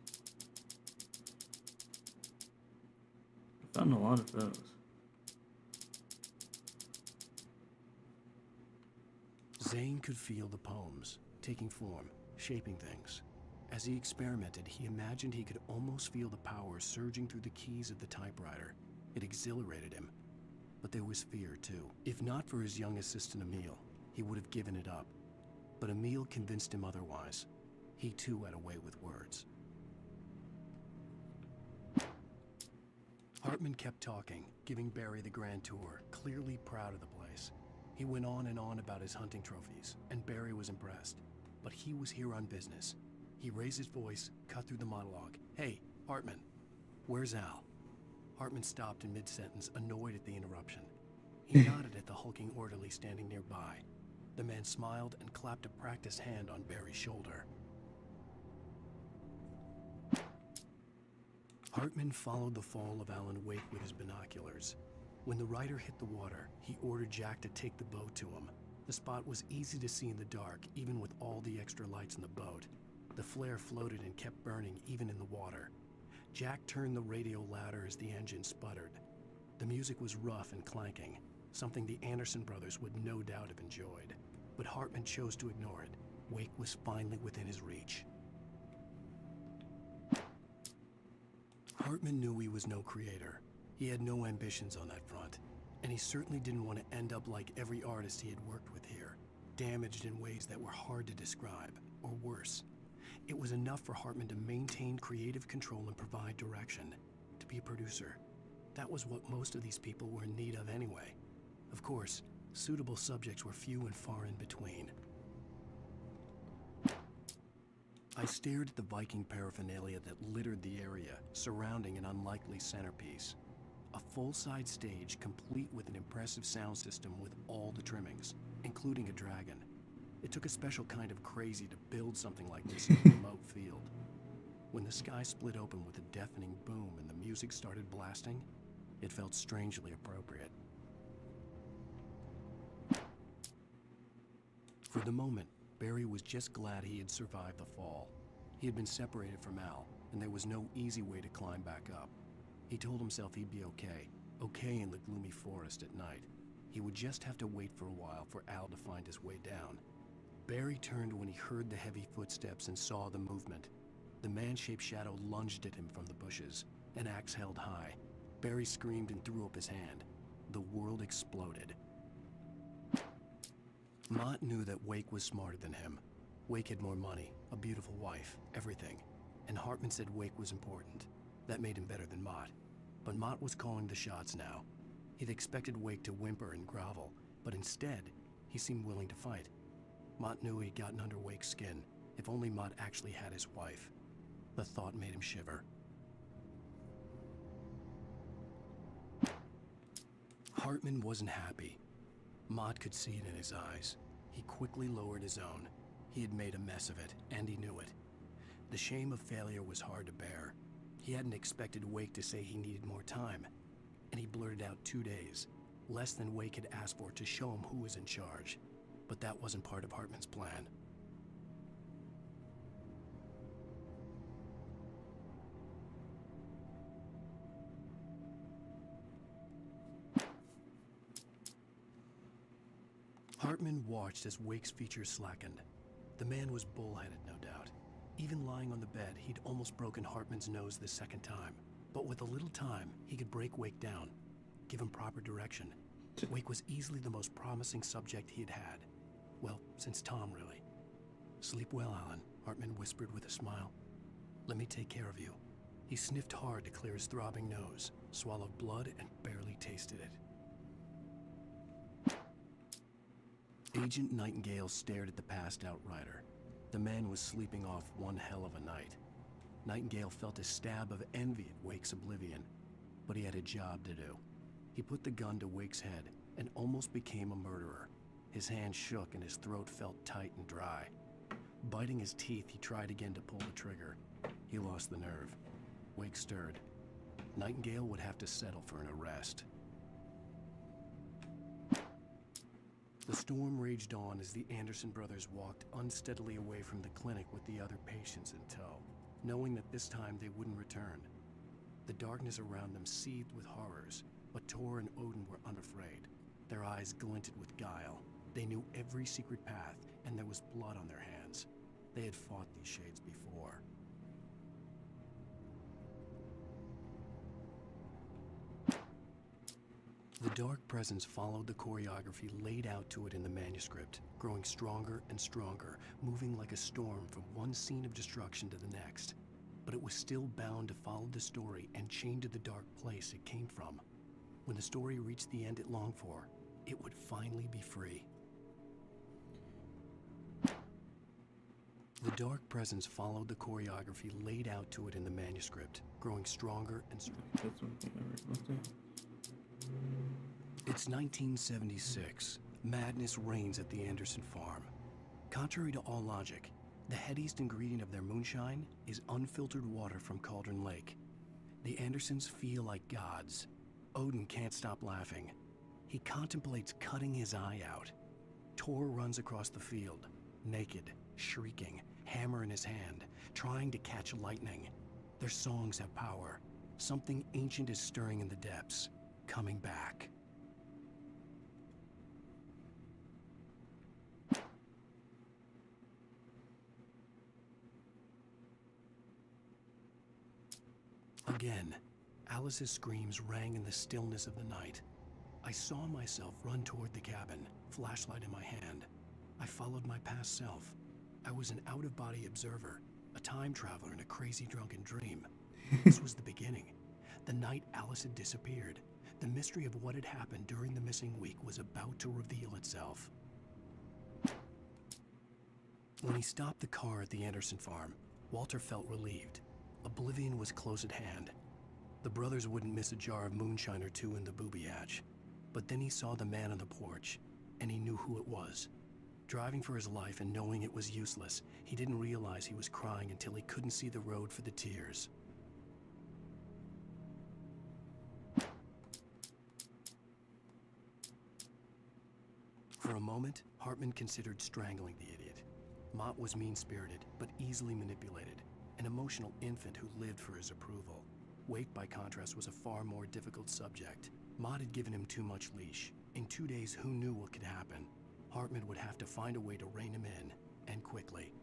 I found a lot of those. Zane could feel the poems, taking form, shaping things. As he experimented, he imagined he could almost feel the power surging through the keys of the typewriter. It exhilarated him. But there was fear, too. If not for his young assistant Emil, he would have given it up. But Emil convinced him otherwise. He too had a way with words. Hartman kept talking, giving Barry the grand tour, clearly proud of the place. He went on and on about his hunting trophies, and Barry was impressed. But he was here on business. He raised his voice, cut through the monologue. "Hey, Hartman, where's Al?" Hartman stopped in mid-sentence, annoyed at the interruption. He nodded at the hulking orderly standing nearby. The man smiled and clapped a practiced hand on Barry's shoulder. Hartman followed the fall of Alan Wake with his binoculars. When the rider hit the water, he ordered Jack to take the boat to him. The spot was easy to see in the dark, even with all the extra lights in the boat. The flare floated and kept burning even in the water. Jack turned the radio louder as the engine sputtered. The music was rough and clanking, something the Anderson brothers would no doubt have enjoyed. But Hartman chose to ignore it. Wake was finally within his reach. Hartman knew he was no creator. He had no ambitions on that front, and he certainly didn't want to end up like every artist he had worked with here, damaged in ways that were hard to describe, or worse. It was enough for Hartman to maintain creative control and provide direction, to be a producer. That was what most of these people were in need of anyway. Of course, suitable subjects were few and far in between. I stared at the Viking paraphernalia that littered the area, surrounding an unlikely centerpiece. A full-size stage complete with an impressive sound system with all the trimmings, including a dragon. It took a special kind of crazy to build something like this in a remote field. When the sky split open with a deafening boom and the music started blasting, it felt strangely appropriate. For the moment, Barry was just glad he had survived the fall. He had been separated from Al, and there was no easy way to climb back up. He told himself he'd be okay in the gloomy forest at night. He would just have to wait for a while for Al to find his way down. Barry turned when he heard the heavy footsteps and saw the movement. The man-shaped shadow lunged at him from the bushes, an axe held high. Barry screamed and threw up his hand. The world exploded. Mott knew that Wake was smarter than him. Wake had more money, a beautiful wife, everything. And Hartman said Wake was important. That made him better than Mott. But Mott was calling the shots now. He'd expected Wake to whimper and grovel, but instead, he seemed willing to fight. Mott knew he'd gotten under Wake's skin. If only Mott actually had his wife. The thought made him shiver. Hartman wasn't happy. Mott could see it in his eyes. He quickly lowered his own. He had made a mess of it, and he knew it. The shame of failure was hard to bear. He hadn't expected Wake to say he needed more time, and he blurted out 2 days, less than Wake had asked for to show him who was in charge. But that wasn't part of Hartman's plan. Hartman watched as Wake's features slackened. The man was bullheaded, no doubt. Even lying on the bed, he'd almost broken Hartman's nose the second time. But with a little time, he could break Wake down, give him proper direction. Wake was easily the most promising subject he had had. Well, since Tom, really. "Sleep well, Alan," Hartman whispered with a smile. "Let me take care of you." He sniffed hard to clear his throbbing nose, swallowed blood, and barely tasted it. Agent Nightingale stared at the passed-out rider. The man was sleeping off one hell of a night. Nightingale felt a stab of envy at Wake's oblivion, but he had a job to do. He put the gun to Wake's head and almost became a murderer. His hand shook and his throat felt tight and dry. Biting his teeth, he tried again to pull the trigger. He lost the nerve. Wake stirred. Nightingale would have to settle for an arrest. The storm raged on as the Anderson brothers walked unsteadily away from the clinic with the other patients in tow, knowing that this time they wouldn't return. The darkness around them seethed with horrors, but Tor and Odin were unafraid. Their eyes glinted with guile. They knew every secret path, and there was blood on their hands. They had fought these shades before. The dark presence followed the choreography laid out to it in the manuscript, growing stronger and stronger, moving like a storm from one scene of destruction to the next. But it was still bound to follow the story and chained to the dark place it came from. When the story reached the end it longed for, it would finally be free. The dark presence followed the choreography laid out to it in the manuscript, growing stronger and stronger. That's one thing I read about that. It's 1976. Madness reigns at the Anderson farm. Contrary to all logic, the headiest ingredient of their moonshine is unfiltered water from Cauldron Lake. The Andersons feel like gods. Odin can't stop laughing. He contemplates cutting his eye out. Tor runs across the field, naked, shrieking, hammer in his hand, trying to catch lightning. Their songs have power. Something ancient is stirring in the depths, coming back. Again, Alice's screams rang in the stillness of the night. I saw myself run toward the cabin, flashlight in my hand. I followed my past self. I was an out-of-body observer, a time traveler in a crazy drunken dream. This was the beginning. The night Alice had disappeared. The mystery of what had happened during the missing week was about to reveal itself. When he stopped the car at the Anderson farm, Walter felt relieved. Oblivion was close at hand. The brothers wouldn't miss a jar of moonshine or two in the booby hatch. But then he saw the man on the porch, and he knew who it was. Driving for his life and knowing it was useless, he didn't realize he was crying until he couldn't see the road for the tears. For a moment, Hartman considered strangling the idiot. Mott was mean-spirited, but easily manipulated, an emotional infant who lived for his approval. Wake, by contrast, was a far more difficult subject. Mott had given him too much leash. In 2 days, who knew what could happen? Hartman would have to find a way to rein him in, and quickly.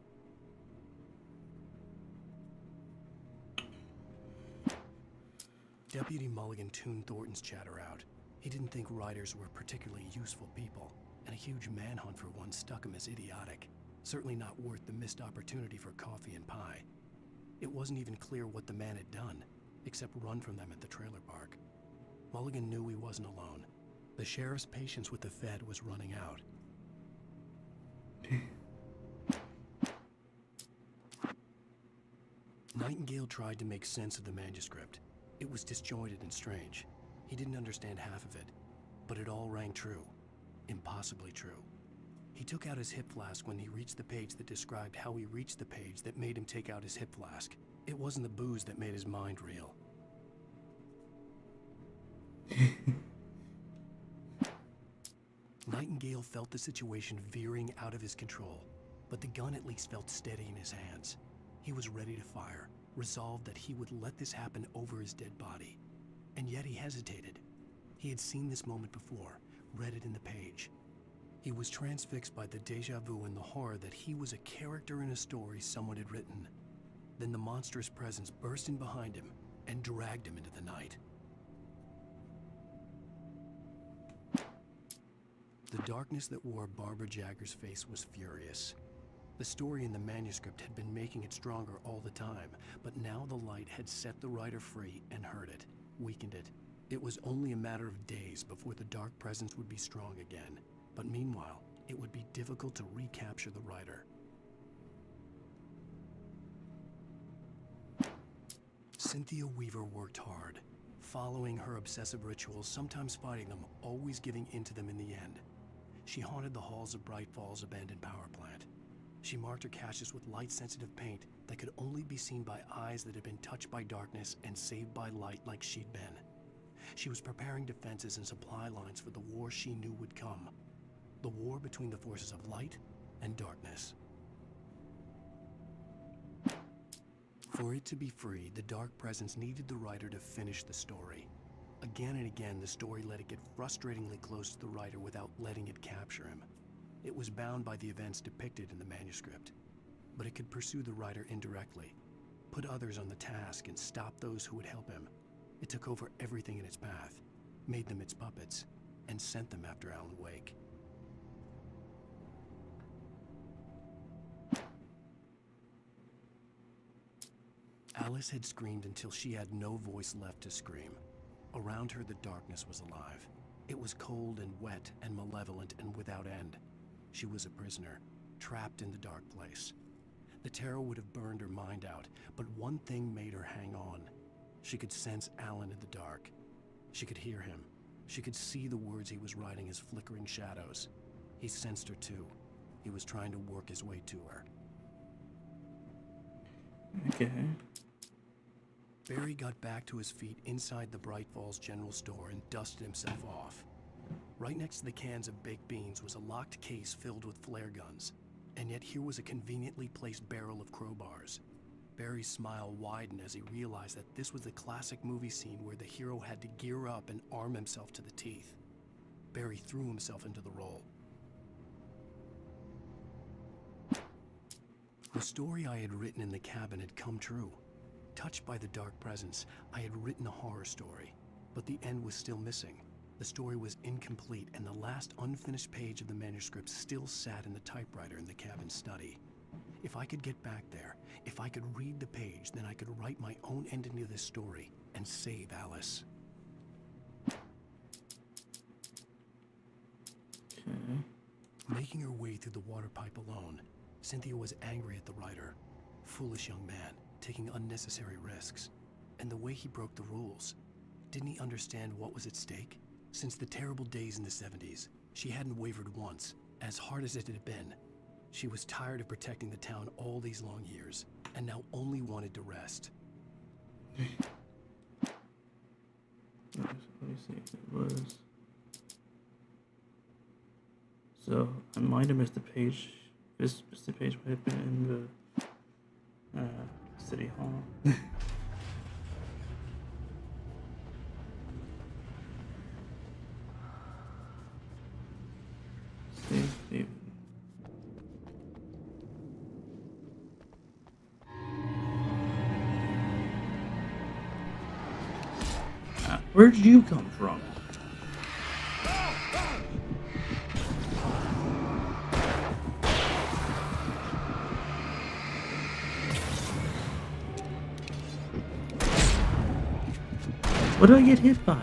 Deputy Mulligan tuned Thornton's chatter out. He didn't think writers were particularly useful people, and a huge manhunt for one struck him as idiotic. Certainly not worth the missed opportunity for coffee and pie. It wasn't even clear what the man had done, except run from them at the trailer park. Mulligan knew he wasn't alone. The sheriff's patience with the Fed was running out. Nightingale tried to make sense of the manuscript. It was disjointed and strange. He didn't understand half of it, but it all rang true. Impossibly true. He took out his hip flask when he reached the page that described how he reached the page that made him take out his hip flask. It wasn't the booze that made his mind reel. Nightingale felt the situation veering out of his control, but the gun at least felt steady in his hands. He was ready to fire, resolved that he would let this happen over his dead body. And yet he hesitated. He had seen this moment before, read it in the page. He was transfixed by the déjà vu and the horror that he was a character in a story someone had written. Then the monstrous presence burst in behind him and dragged him into the night. The darkness that wore Barbara Jagger's face was furious. The story in the manuscript had been making it stronger all the time, but now the light had set the writer free and hurt it, weakened it. It was only a matter of days before the dark presence would be strong again. But meanwhile, it would be difficult to recapture the writer. Cynthia Weaver worked hard, following her obsessive rituals, sometimes fighting them, always giving in to them in the end. She haunted the halls of Bright Falls' abandoned power plant. She marked her caches with light-sensitive paint that could only be seen by eyes that had been touched by darkness and saved by light like she'd been. She was preparing defenses and supply lines for the war she knew would come. The war between the forces of light and darkness. For it to be free, the Dark Presence needed the writer to finish the story. Again and again, the story let it get frustratingly close to the writer without letting it capture him. It was bound by the events depicted in the manuscript, but it could pursue the writer indirectly, put others on the task, and stop those who would help him. It took over everything in its path, made them its puppets, and sent them after Alan Wake. Alice had screamed until she had no voice left to scream. Around her, the darkness was alive. It was cold and wet and malevolent and without end. She was a prisoner, trapped in the dark place. The terror would have burned her mind out, but one thing made her hang on. She could sense Alan in the dark. She could hear him. She could see the words he was writing as flickering shadows. He sensed her too. He was trying to work his way to her. Okay. Barry got back to his feet inside the Bright Falls General Store and dusted himself off. Right next to the cans of baked beans was a locked case filled with flare guns, and yet here was a conveniently placed barrel of crowbars. Barry's smile widened as he realized that this was the classic movie scene where the hero had to gear up and arm himself to the teeth. Barry threw himself into the role. The story I had written in the cabin had come true. Touched by the Dark Presence, I had written a horror story, but the end was still missing. The story was incomplete, and the last unfinished page of the manuscript still sat in the typewriter in the cabin study. If I could get back there, if I could read the page, then I could write my own ending to this story and save Alice. Okay. Making her way through the water pipe alone, Cynthia was angry at the writer. Foolish young man, taking unnecessary risks. And the way he broke the rules. Didn't he understand what was at stake? Since the terrible days in the 70s, she hadn't wavered once, as hard as it had been. She was tired of protecting the town all these long years, and now only wanted to rest. Let me see if it was. So I might have missed a page. This missed a page might have been in the city hall. See. Where'd you come from? What did I get hit by?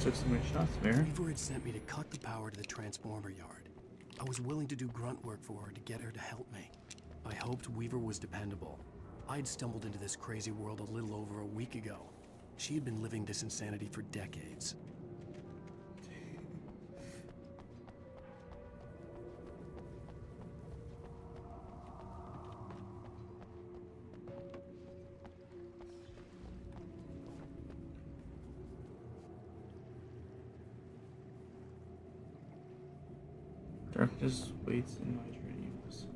Took so many shots there. Weaver had sent me to cut the power to the transformer yard. I was willing to do grunt work for her to get her to help me. I hoped Weaver was dependable. I'd stumbled into this crazy world a little over a week ago. She had been living this insanity for decades. Darkness waits in my dreams.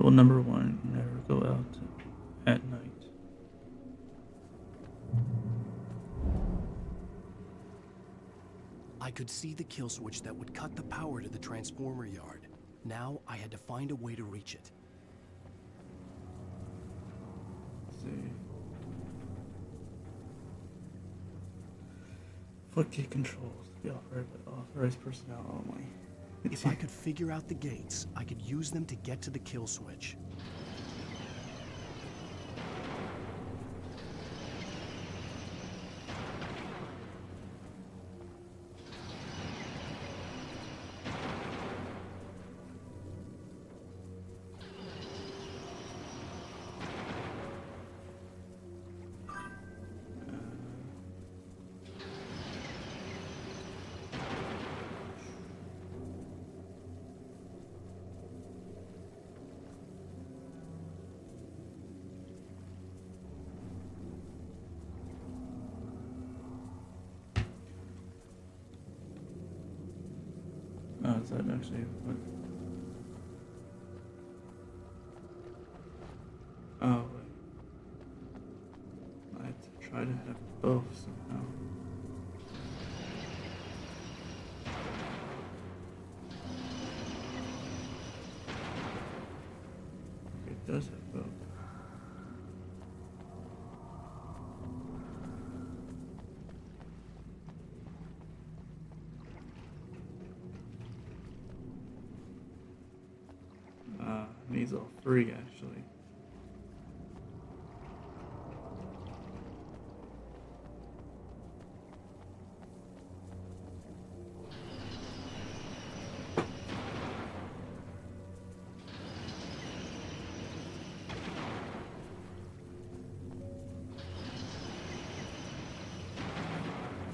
Rule number 1, never go out at night. I could see the kill switch that would cut the power to the transformer yard. Now I had to find a way to reach it. Let's see. Footkey controls to be operated by authorized personnel only. If I could figure out the gates, I could use them to get to the kill switch. Oh, is that actually what? Oh, wait. I have to try to have both somehow. It does have both. Needs all three actually.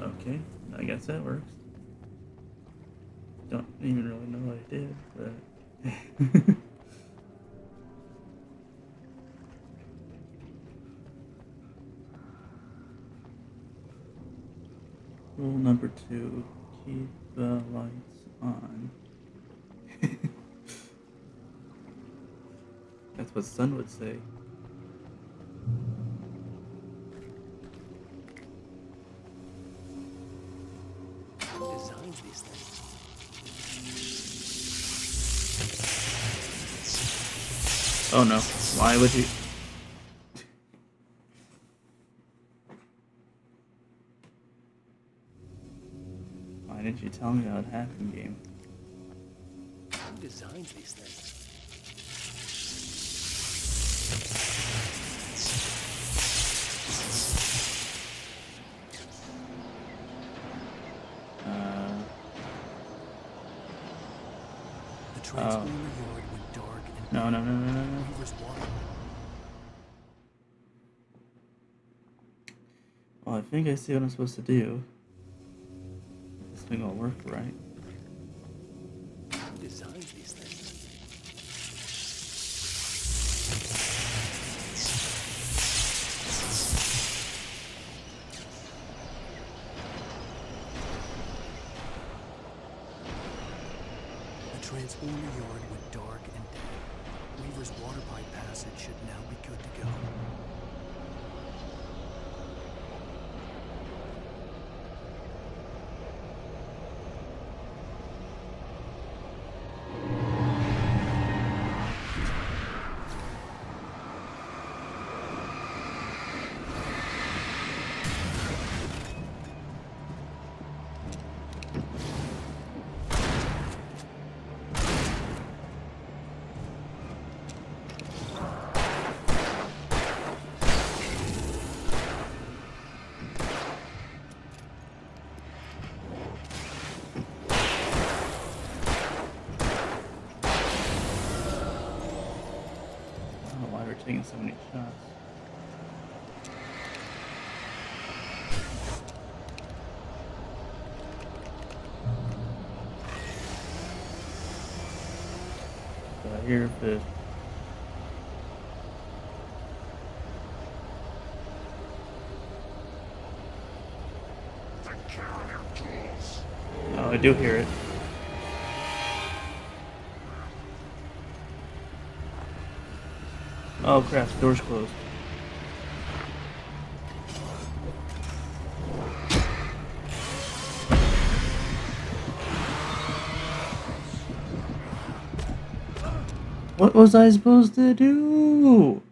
Okay, I guess that works. Don't even really know what I did, but rule number 2, keep the lights on. That's what Sun would say. Who designs these things? Oh no, why would you? Why didn't you tell me that would happen, game? Who designs these things? The transformer yard went dark and No. Weaver's water. Well, I think I see what I'm supposed to do. This thing will work, right? Who designs these things? The transformer yard went dark and dead. Weaver's water pipe passage should now be good to go. Taking so many shots. So I hear the oh, I do hear it. Oh crap, the door's closed. What was I supposed to do?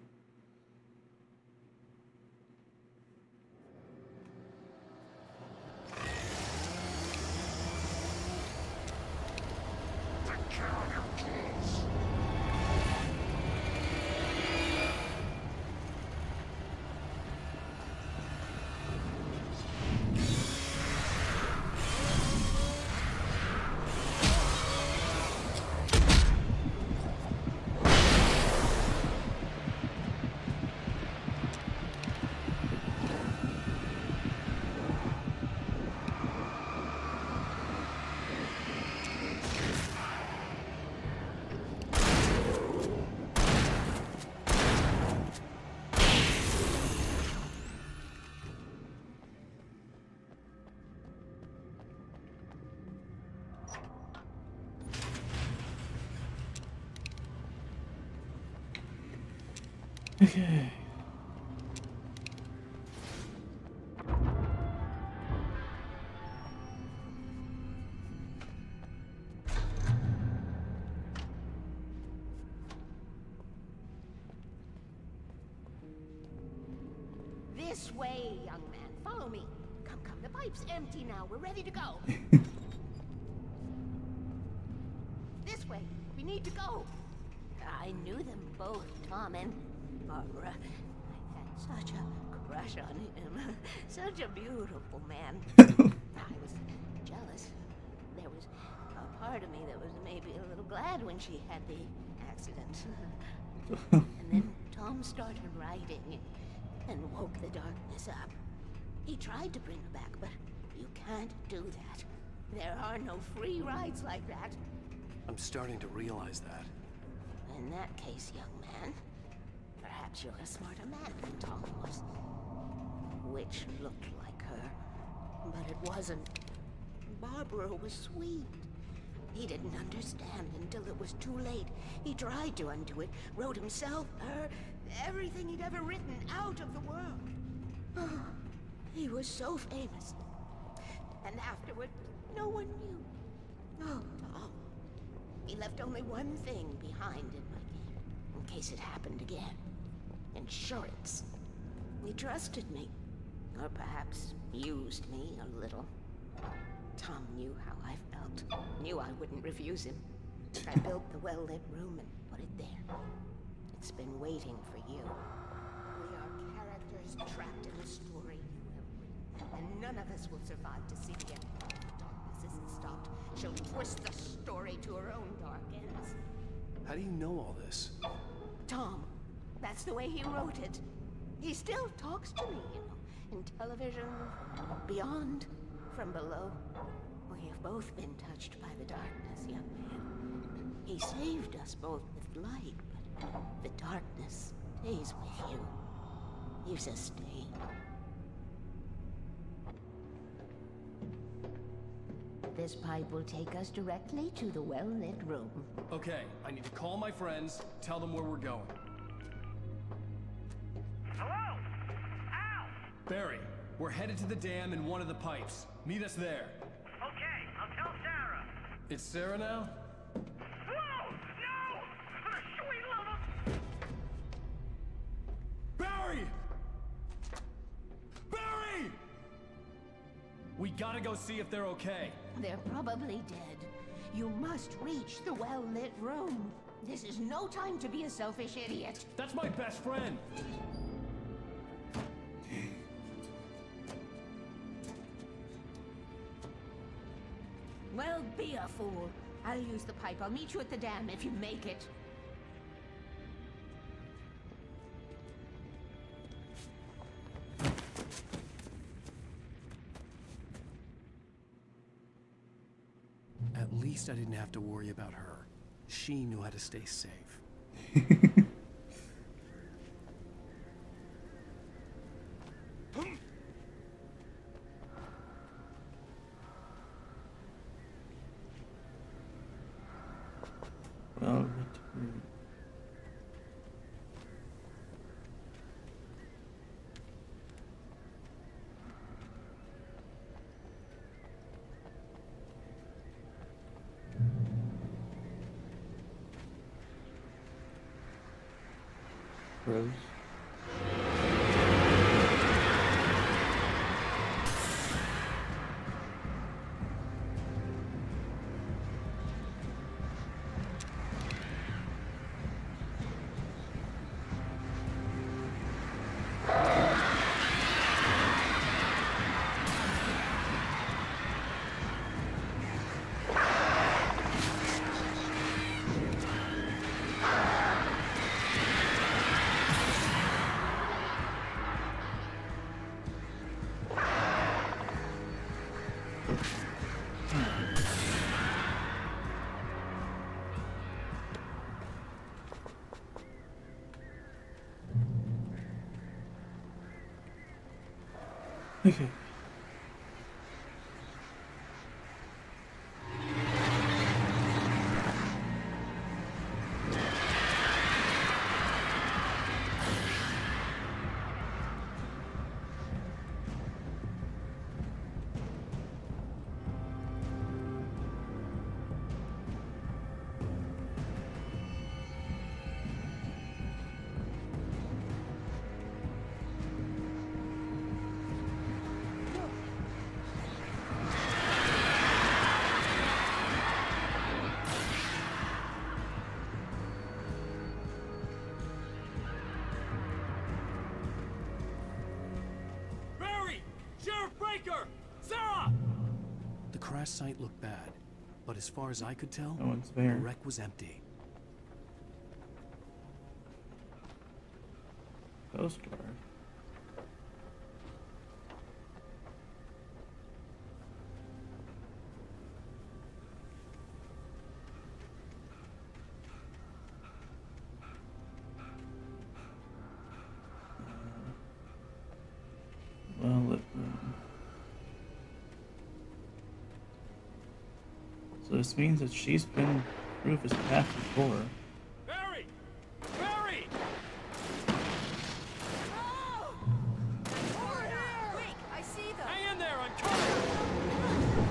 Okay. This way, young man. Follow me. Come, come. The pipe's empty now. We're ready to go. This way. We need to go. I knew them both, Tom and Barbara. I had such a crush on him. Such a beautiful man. I was jealous. There was a part of me that was maybe a little glad when she had the accident. And then Tom started writing and woke the darkness up. He tried to bring her back, but you can't do that. There are no free rides like that. I'm starting to realize that. In that case, young man, perhaps you're a smarter man than Tom was. Witch looked like her, but it wasn't. Barbara was sweet. He didn't understand until it was too late. He tried to undo it, wrote himself, her, everything he'd ever written out of the world. He was so famous. And afterward, no one knew. Oh, Tom. He left only one thing behind in my care, in case it happened again. Insurance. He trusted me. Or perhaps used me a little. Tom knew how I felt. Knew I wouldn't refuse him. I built the well-lit room and put it there. It's been waiting for you. We are characters trapped in a story you have written. And none of us will survive to see the end. If the darkness isn't stopped, she'll twist the story to her own dark ends. How do you know all this? Tom, that's the way he wrote it. He still talks to me, you know, in television, beyond, from below. We have both been touched by the darkness, young man. He saved us both with light, but the darkness stays with you. You sustain. This pipe will take us directly to the well-lit room. Okay, I need to call my friends, tell them where we're going. Hello? Al! Barry, we're headed to the dam in one of the pipes. Meet us there. Okay, I'll tell Sarah. It's Sarah now? Whoa! No! For the sweet love of... Barry! Barry! We gotta go see if they're okay. They're probably dead. You must reach the well-lit room. This is no time to be a selfish idiot. That's my best friend. Well, be a fool. I'll use the pipe. I'll meet you at the dam if you make it. At least I didn't have to worry about her. She knew how to stay safe. Well, Rose. Okay. Barry! Sheriff Breaker! Sarah! The crash site looked bad, but as far as I could tell, No one's the there. wreck was empty. Postcard. Well, so this means that she's been through this path before. Barry! Barry! Oh! Over here! Wait, I see them! Hang in there, I'm coming!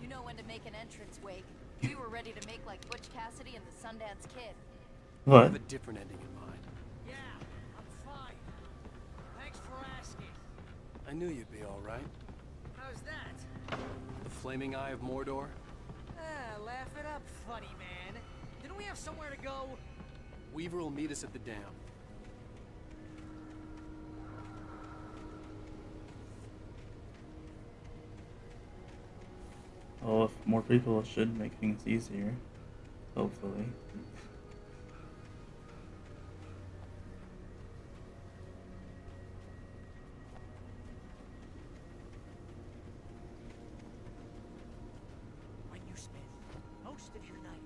You know when to make an entrance, Wake. We were ready to make like Butch Cassidy and the Sundance Kid. I What? have a different ending in mind. Yeah, I'm fine. Thanks for asking. I knew you'd be all right. How's that? The flaming eye of Mordor? Ah, laugh it up, funny man. Didn't we have somewhere to go? Weaver will meet us at the dam. Well, if more people should make things easier. Hopefully. When you spend most of your night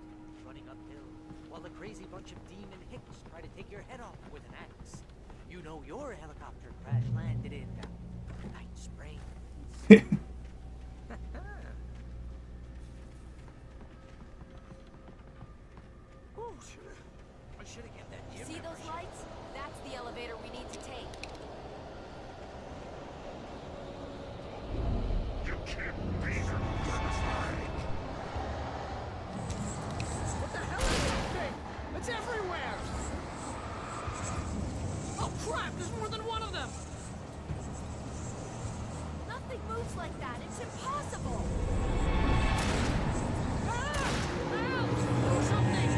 running uphill while the crazy bunch of demon hicks try to take your head off with an axe, you know your helicopter crash landed in Night Spring. Ooh, I should have kept that gym See those membership. lights? That's the elevator we need to take. You can't be What the hell is that thing? It's everywhere! Oh crap, there's more than one of them! Nothing moves like that. It's impossible. Ah! Al! Do something!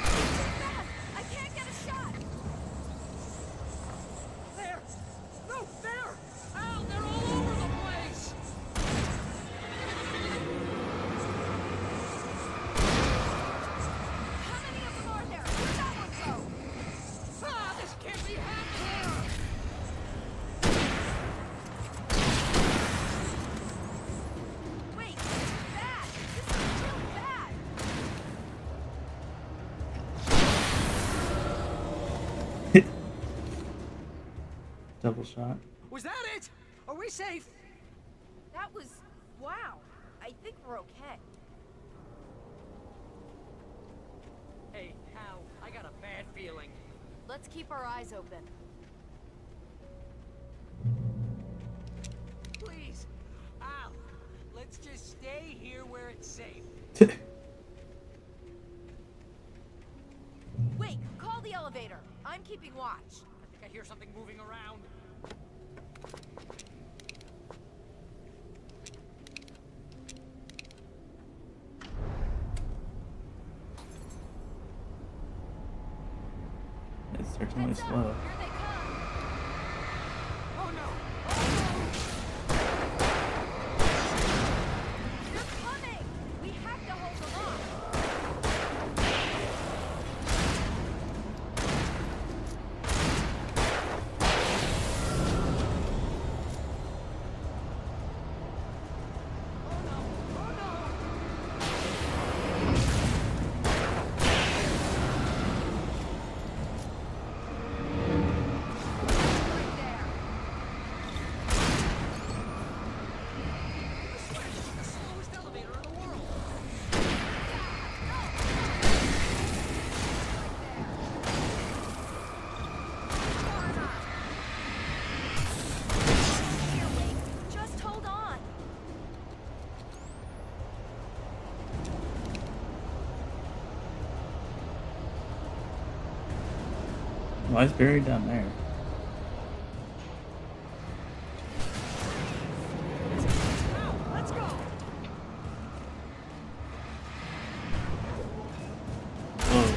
Too fast. I can't get a shot. There! No, there! Al, they're all over the place! How many of them are there? Where'd that one go? double shot. Was that it? Are we safe? That was... wow. I think we're okay. Hey, Al, I got a bad feeling. Let's keep our eyes open. Please, Al, let's just stay here where it's safe. Wait, call the elevator. I'm keeping watch. I think I hear something moving around. It's certainly Heads up, slow. here they come. Oh no! They're coming! We have to hold them off. Right there. I swear, this is the slowest elevator in the world. Here, Wade. Just hold on. Why is buried down there? Al, let's go! Whoa.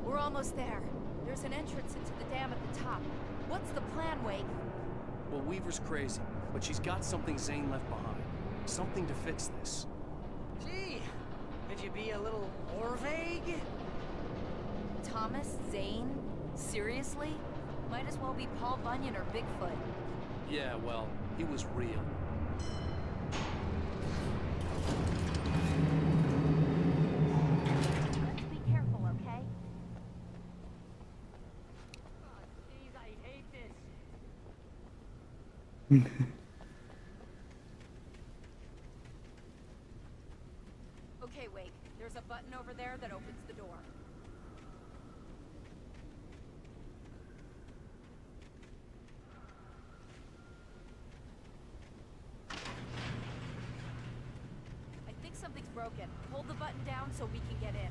We're almost there. There's an entrance into the dam at the top. What's the plan, Wade? Well, Weaver's crazy, but she's got something Zane left behind. Something to fix this. Gee, could you be a little more vague? Thomas Zane? Seriously? Might as well be Paul Bunyan or Bigfoot. Yeah, well, he was real. Let's be careful, okay? Jeez, I hate this. Okay, Wade. There's a button over there that opens the door. I think something's broken. Hold the button down so we can get in.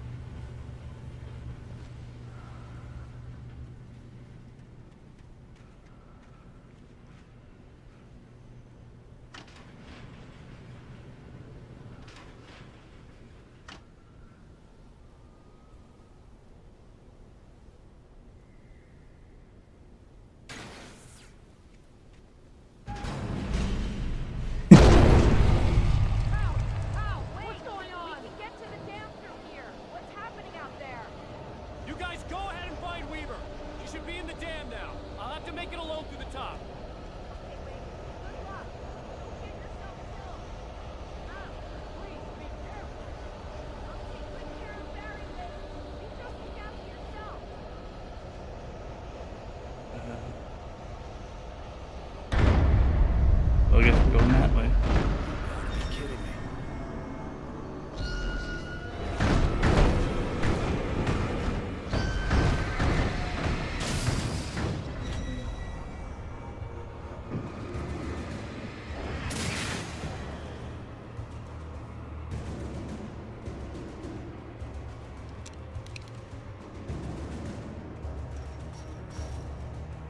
Ow! Wait! What's going on? We can get to the dam through here. What's happening out there? You guys go ahead and find Weaver. She should be in the dam now. I'll have to make it alone through the top. Okay, Wade. Good luck. Don't get yourself killed. Ow! Please, be careful. I'll take good care of Barry, Wade. You just look after yourself. Well, I guess we're going that way. Gotta be kidding me.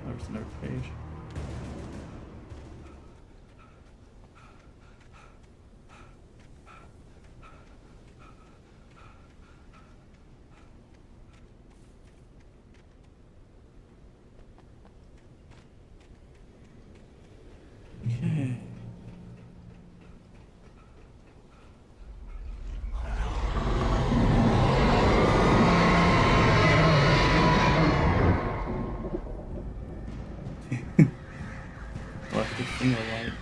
There's another page. Okay. Left this thing alight.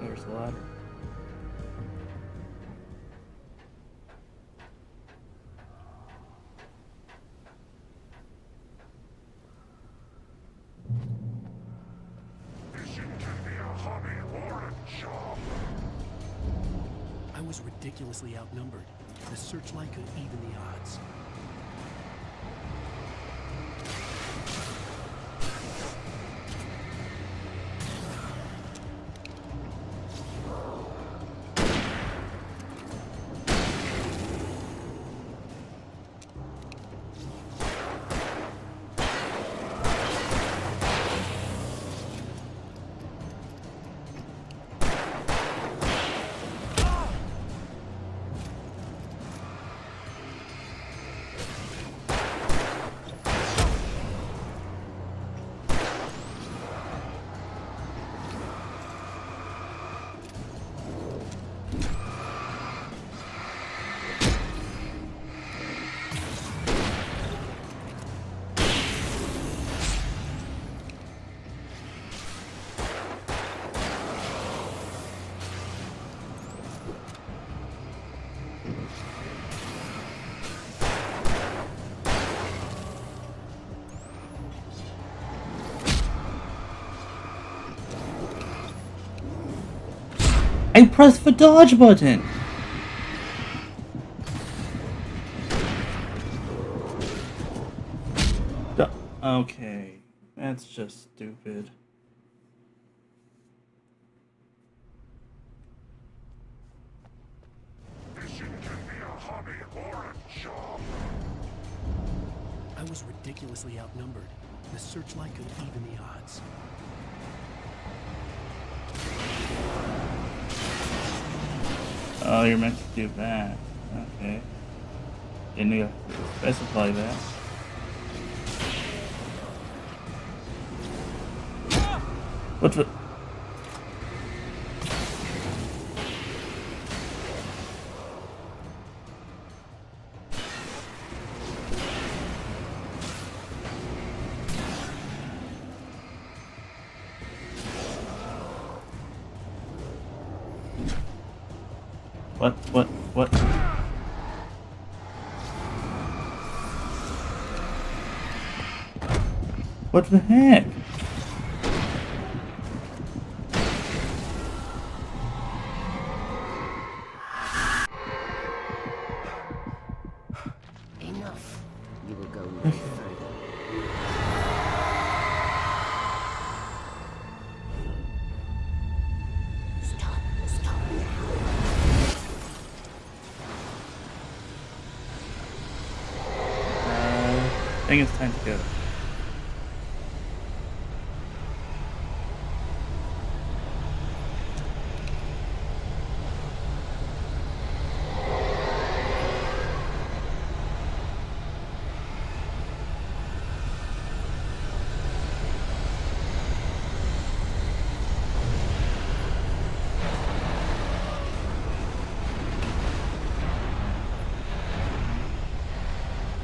There's the ladder. I was ridiculously outnumbered. The searchlight could even the odds. I pressed the dodge button! Okay, that's just stupid. I was ridiculously outnumbered. The searchlight could even the odds. Oh, you're meant to do that. Okay. Didn't you specify that? What the? What? What the heck? Enough. You will go no further. Stop now. I think it's time to go.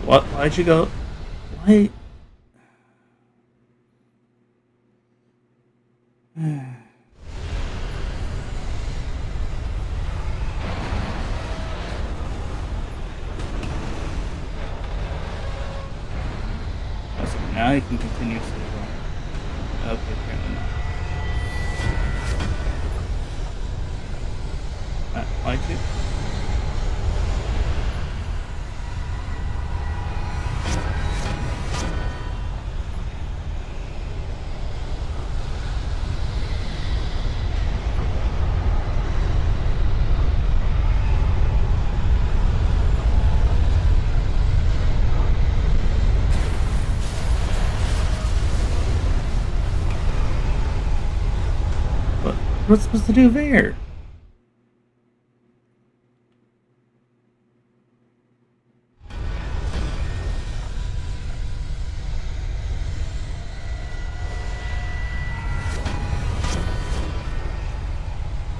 What? Why'd you go? Why? So now you can continue to go. Okay, apparently not. Why'd you? What's supposed to do there?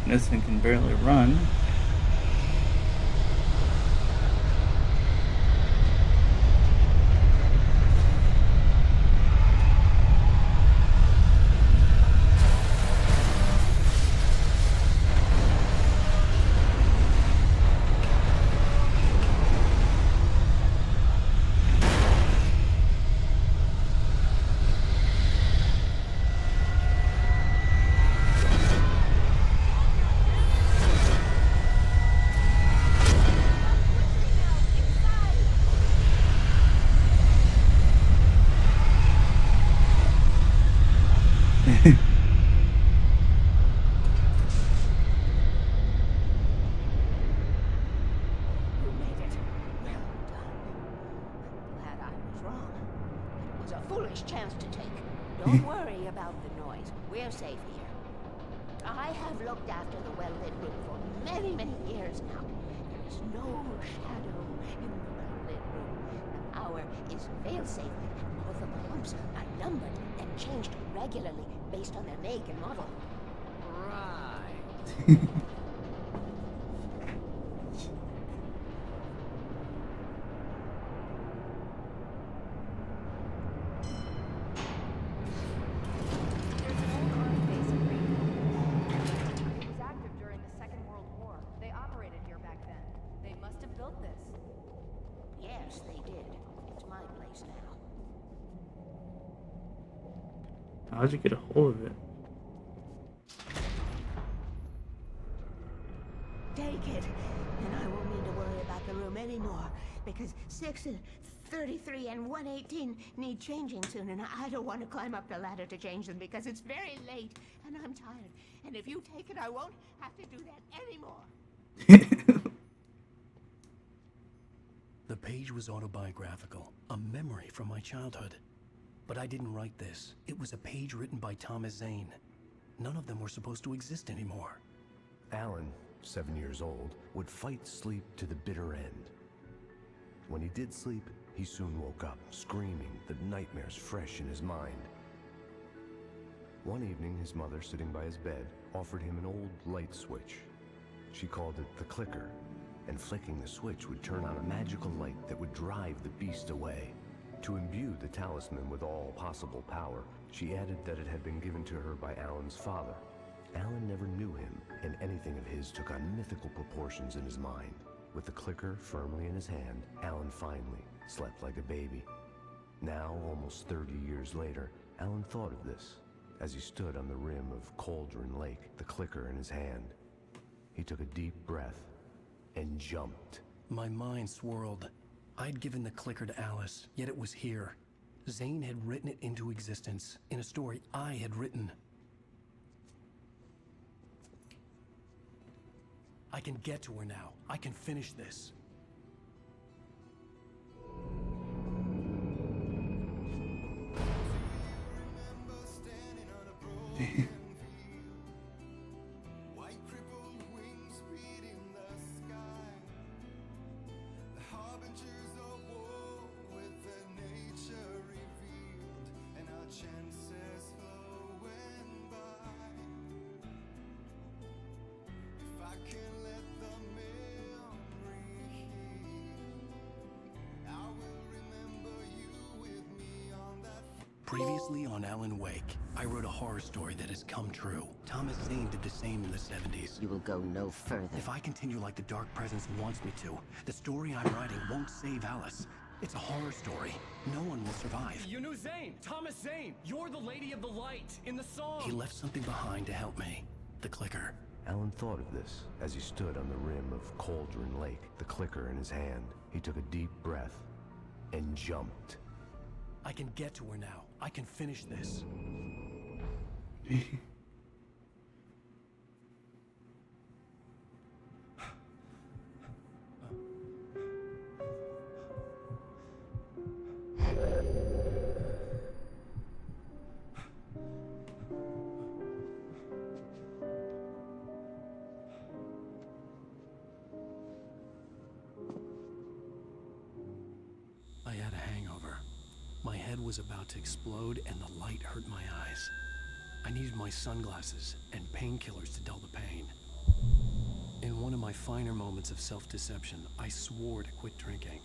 This one can barely run. You made it. Well done. I'm glad I was wrong. It was a foolish chance to take. Don't worry about the noise. We're safe here. I have looked after the well-lit room for many, many years now. There is no shadow in the well-lit room. The power is fail-safe, and all the bulbs are numbered and changed regularly based on their make and model. Right. There's an old armed base in Greenville. It was active during the Second World War. They operated here back then. They must have built this. Yes, they did. It's my place now. How'd you get a hold of it? Take it, and I won't need to worry about the room anymore, because 6 and 33 and 118 need changing soon, and I don't want to climb up the ladder to change them because it's very late, and I'm tired. And if you take it, I won't have to do that anymore. The page was autobiographical, a memory from my childhood. But I didn't write this. It was a page written by Thomas Zane. None of them were supposed to exist anymore. Alan, 7 years old, would fight sleep to the bitter end. When he did sleep, he soon woke up, screaming, the nightmares fresh in his mind. One evening, his mother, sitting by his bed, offered him an old light switch. She called it the clicker, and flicking the switch would turn on a magical light that would drive the beast away. To imbue the talisman with all possible power, she added that it had been given to her by Alan's father. Alan never knew him, and anything of his took on mythical proportions in his mind. With the clicker firmly in his hand, Alan finally slept like a baby. Now, almost 30 years later, Alan thought of this as he stood on the rim of Cauldron Lake, the clicker in his hand. He took a deep breath and jumped. My mind swirled. I'd given the clicker to Alice, yet it was here. Zane had written it into existence in a story I had written. I can get to her now. I can finish this. Previously on Alan Wake, I wrote a horror story that has come true. Thomas Zane did the same in the 70s. You will go no further. If I continue like the Dark Presence wants me to, the story I'm writing won't save Alice. It's a horror story. No one will survive. You knew Zane! Thomas Zane! You're the Lady of the Light in the song! He left something behind to help me. The clicker. Alan thought of this as he stood on the rim of Cauldron Lake, the clicker in his hand. He took a deep breath and jumped. I can get to her now. I can finish this. I had a hangover. My head was about to explode and the light hurt my eyes. I needed my sunglasses and painkillers to dull the pain. In one of my finer moments of self-deception, I swore to quit drinking.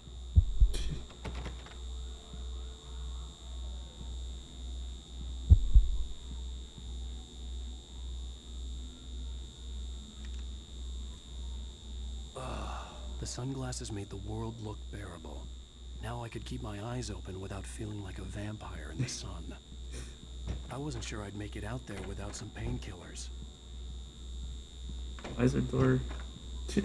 The sunglasses made the world look bearable. Now I could keep my eyes open without feeling like a vampire in the sun. I wasn't sure I'd make it out there without some painkillers. Why is there door? The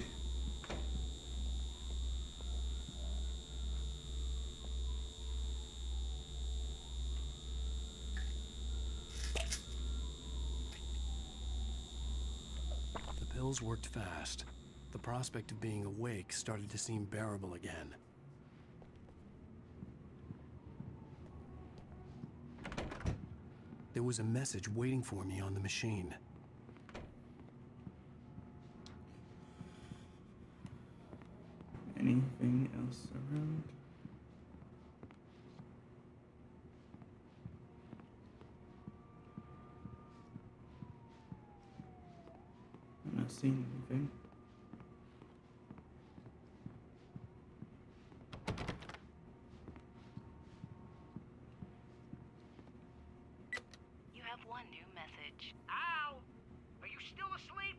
pills worked fast. The prospect of being awake started to seem bearable again. There was a message waiting for me on the machine. Anything else around? I'm not seeing anything. You have one new message. Al! Are you still asleep?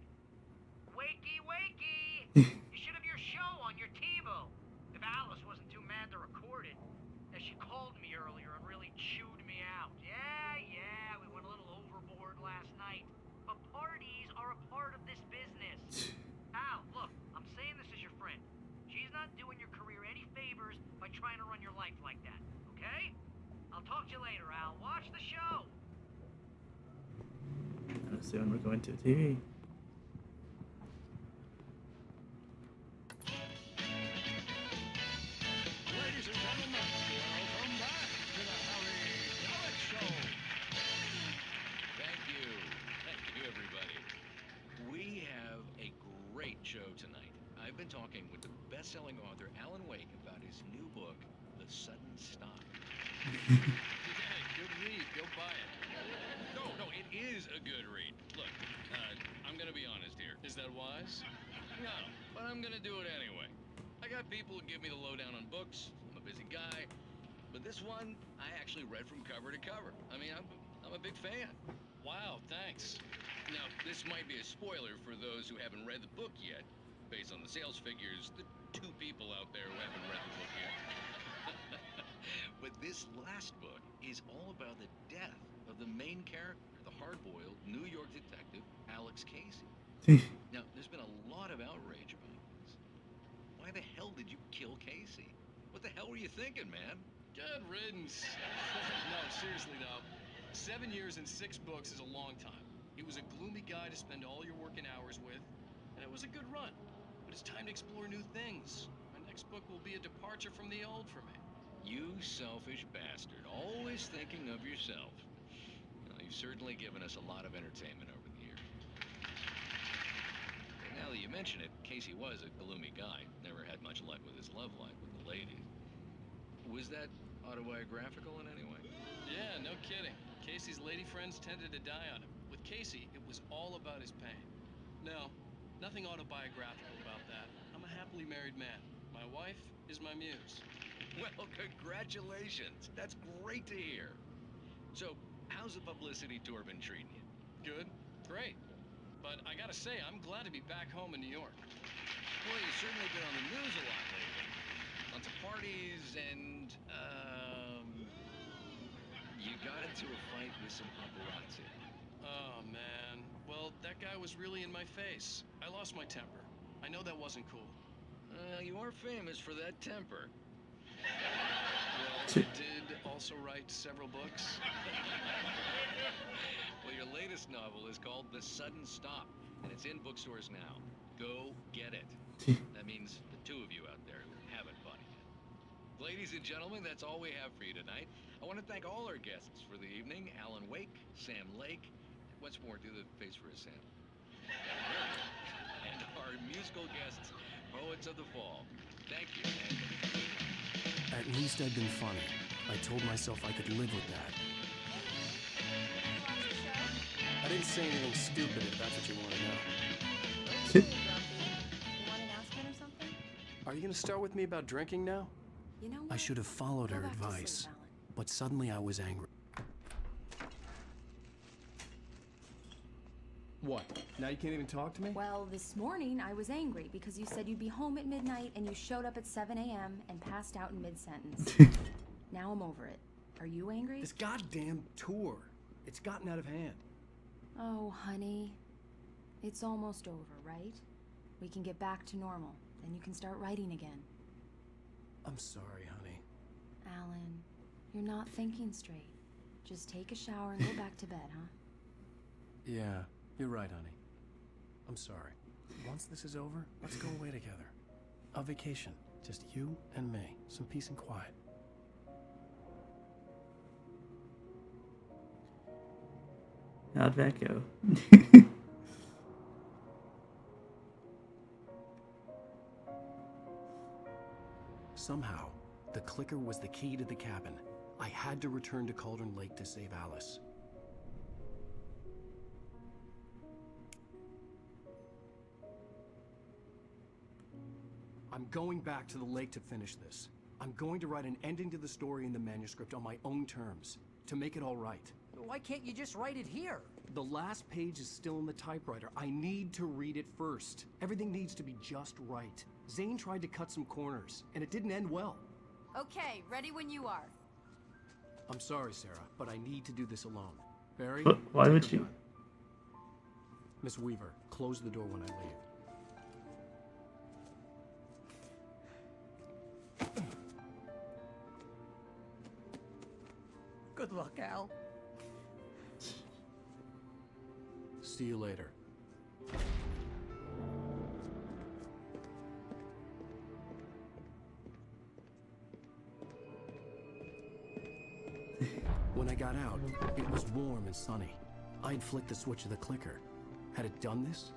Wakey, wakey! You should have your show on your TiVo. If Alice wasn't too mad to record it. As she called me earlier and really chewed me out. Yeah, we went a little overboard last night. But parties are a part of this business. Al, look, I'm saying this as your friend. She's not doing your career any favors by trying to run your life like that, okay? I'll talk to you later, Al. Watch the show! Let's see when we're going to TV. Ladies and gentlemen, welcome back to the Harry Gallic Show. Thank you. Thank you, everybody. We have a great show tonight. I've been talking with the best-selling author Alan Wake about his new book, The Sudden Stop. Yeah, good read. Go buy it. No, it is a good read. Look, I'm gonna be honest here. Is that wise? No, but I'm gonna do it anyway. I got people who give me the lowdown on books. I'm a busy guy. But this one, I actually read from cover to cover. I mean, I'm a big fan. Wow, thanks. Now, this might be a spoiler for those who haven't read the book yet. Based on the sales figures, the 2 people out there who haven't read the book yet. But this last book is all about the death of the main character, the hard-boiled New York detective, Alex Casey. Now, there's been a lot of outrage about this. Why the hell did you kill Casey? What the hell were you thinking, man? Good riddance. No, seriously though. 7 years and 6 books is a long time. He was a gloomy guy to spend all your working hours with, and it was a good run. But it's time to explore new things. My next book will be a departure from the old for me. You selfish bastard, always thinking of yourself. Well, you've certainly given us a lot of entertainment over the years. And now that you mention it, Casey was a gloomy guy. Never had much luck with his love life with the ladies. Was that autobiographical in any way? Yeah, no kidding. Casey's lady friends tended to die on him. With Casey, it was all about his pain. No, nothing autobiographical about that. I'm a happily married man. My wife is my muse. Well, congratulations. That's great to hear. So, how's the publicity tour been treating you? Good, great. But I gotta say, I'm glad to be back home in New York. Well, you've certainly been on the news a lot lately. Lots of parties and, you got into a fight with some paparazzi. Oh, man. Well, that guy was really in my face. I lost my temper. I know that wasn't cool. You are famous for that temper. Well, I did also write several books. Well, your latest novel is called The Sudden Stop, and it's in bookstores now. Go get it. That means the 2 of you out there who haven't bought it yet. Ladies and gentlemen, that's all we have for you tonight. I want to thank all our guests for the evening. Alan Wake, Sam Lake. Once more, do the face for a Sam. And our musical guests, Poets of the Fall. Thank you. At least I'd been funny. I told myself I could live with that. I didn't say anything stupid if that's what you want to know. Okay, Grumpy. you gonna start with me about drinking now? You know what? I should have followed Go her back to sleep, advice, Alan. but suddenly I was angry. What? Now you can't even talk to me? Well, this morning I was angry because you said you'd be home at midnight and you showed up at 7 a.m. and passed out in mid-sentence. Now I'm over it. Are you angry? This goddamn tour. It's gotten out of hand. Oh, honey. It's almost over, right? We can get back to normal. Then you can start writing again. I'm sorry, honey. Alan, you're not thinking straight. Just take a shower and go back to bed, huh? Yeah, you're right, honey. I'm sorry. Once this is over, let's go away together. A vacation. Just you and me. Some peace and quiet. How'd that go? Somehow, the clicker was the key to the cabin. I had to return to Cauldron Lake to save Alice. I'm going back to the lake to finish this. I'm going to write an ending to the story in the manuscript on my own terms, to make it all right. Why can't you just write it here? The last page is still in the typewriter. I need to read it first. Everything needs to be just right. Zane tried to cut some corners, and it didn't end well. Okay, ready when you are. I'm sorry, Sarah, but I need to do this alone. Barry, But why take would your you? gun. Miss Weaver, close the door when I leave. Good luck, Al. See you later. When I got out, it was warm and sunny. I'd flicked the switch of the clicker. Had it done this?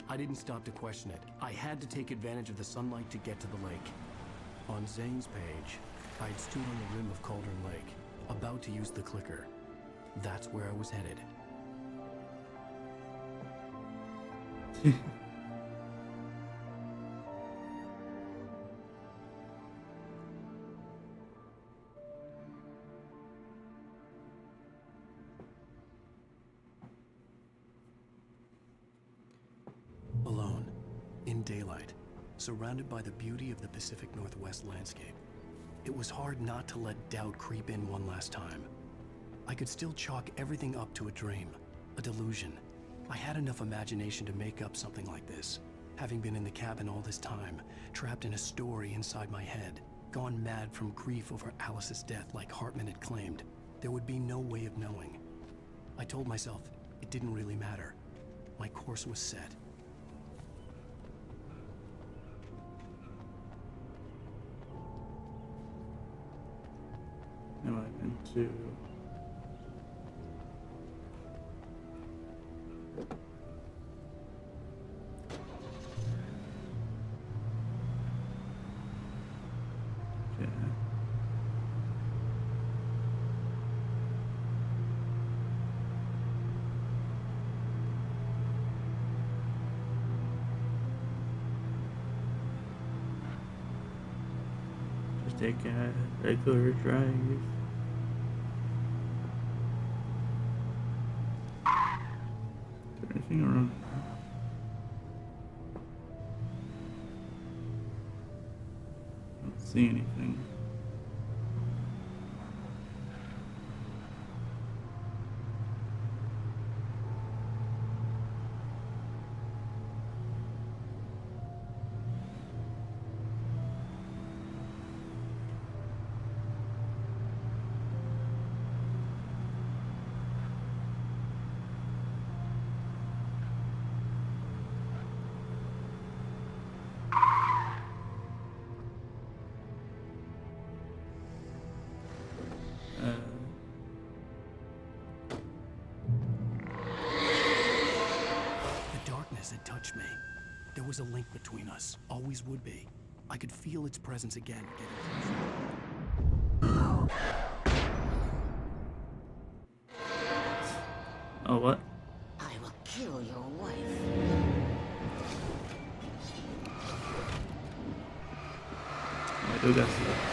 I didn't stop to question it. I had to take advantage of the sunlight to get to the lake. On Zane's page, I'd stood on the rim of Cauldron Lake, about to use the clicker. That's where I was headed. Alone, in daylight, surrounded by the beauty of the Pacific Northwest landscape, it was hard not to let doubt creep in one last time. I could still chalk everything up to a dream, a delusion. I had enough imagination to make up something like this, having been in the cabin all this time, trapped in a story inside my head, gone mad from grief over Alice's death like Hartman had claimed. There would be no way of knowing. I told myself it didn't really matter. My course was set. Am I into? Okay. Just take a regular drive. Anything around? Don't see anything. The darkness had touched me. There was a link between us, always would be. I could feel its presence again, getting closer. Oh, what? I will kill your wife. Still got stuff.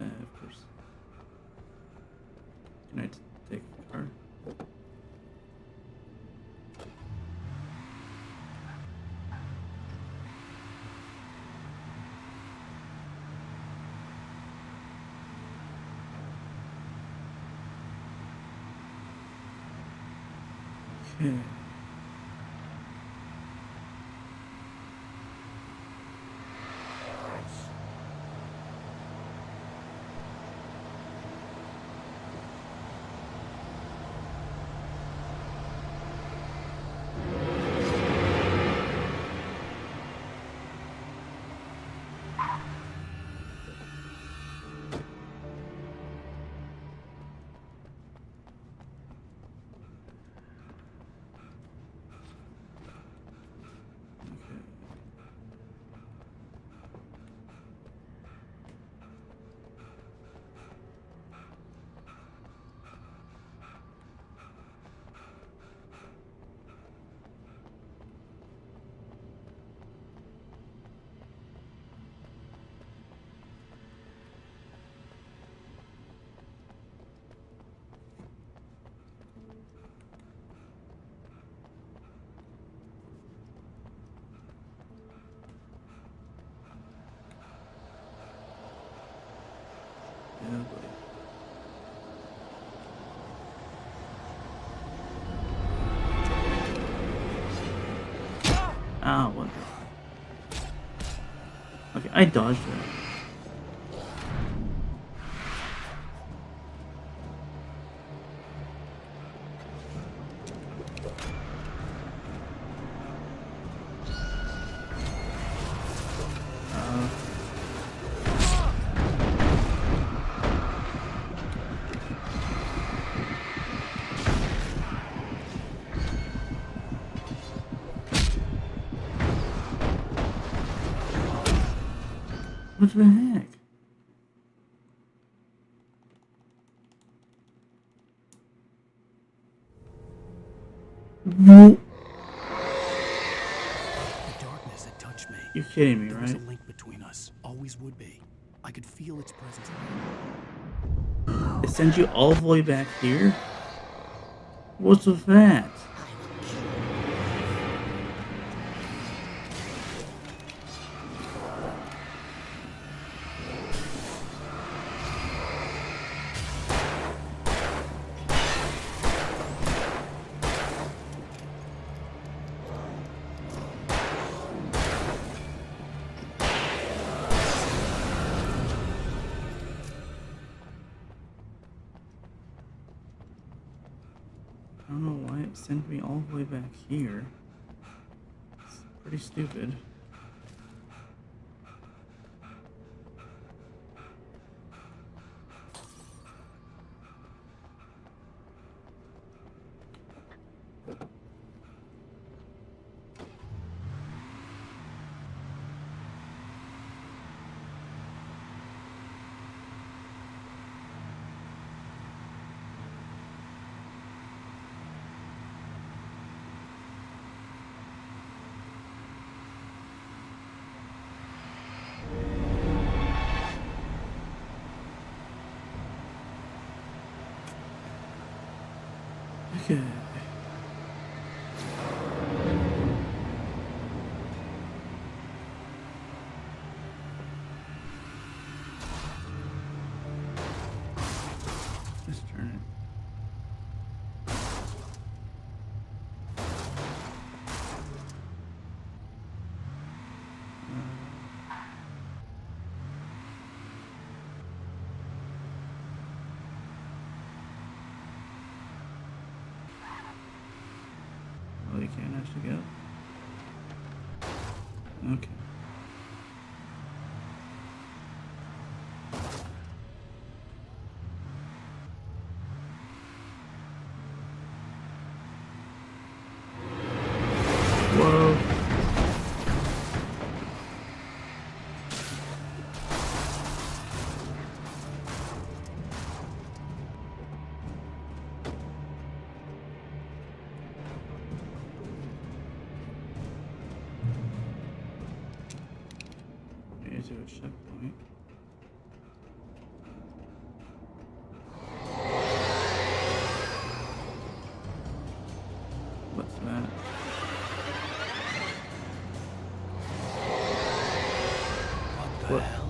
Of course. Can I take the car? Okay. Yeah, buddy. Ah, what the... Okay, I dodged it. What the heck? The darkness had touched me. You're kidding me, There right? was a link between us. Always would be. I could feel its presence. It sends you all the way back here? What's with that? I don't know why it sent me all the way back here. It's pretty stupid. Okay. Let's turn it. Okay. Whoa. Here's a checkpoint. What's that? What the hell?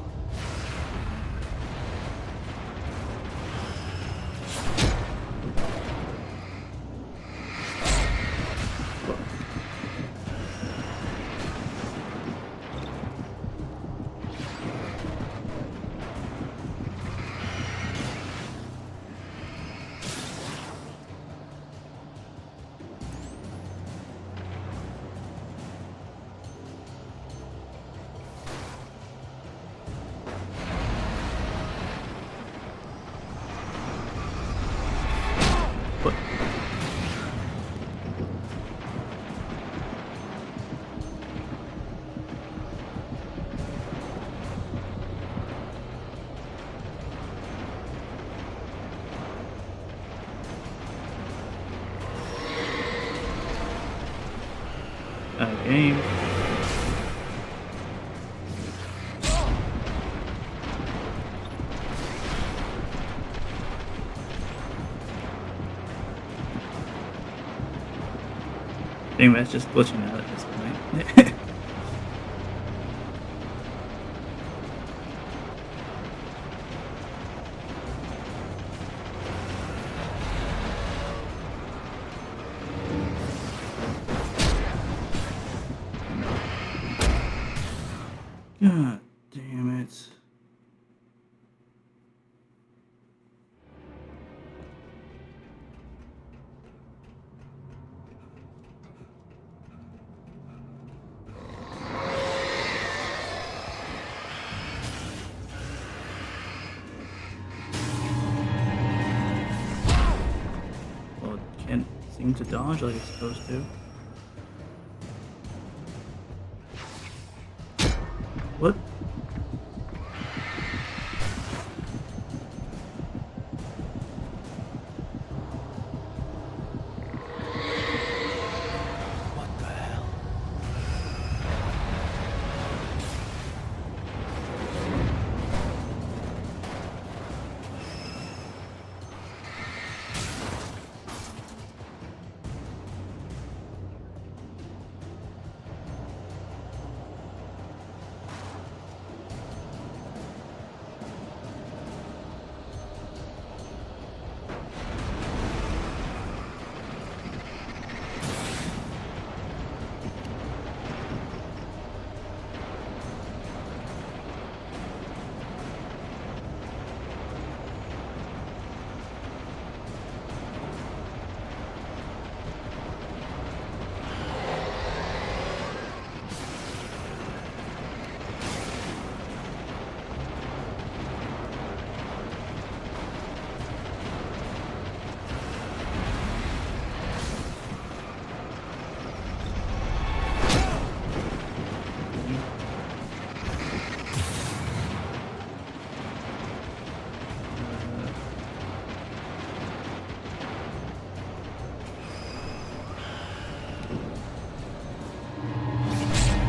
What? Game. I think that's just glitching out at this point. God damn it. Well, it can't seem to dodge like it's supposed to. What? What the hell?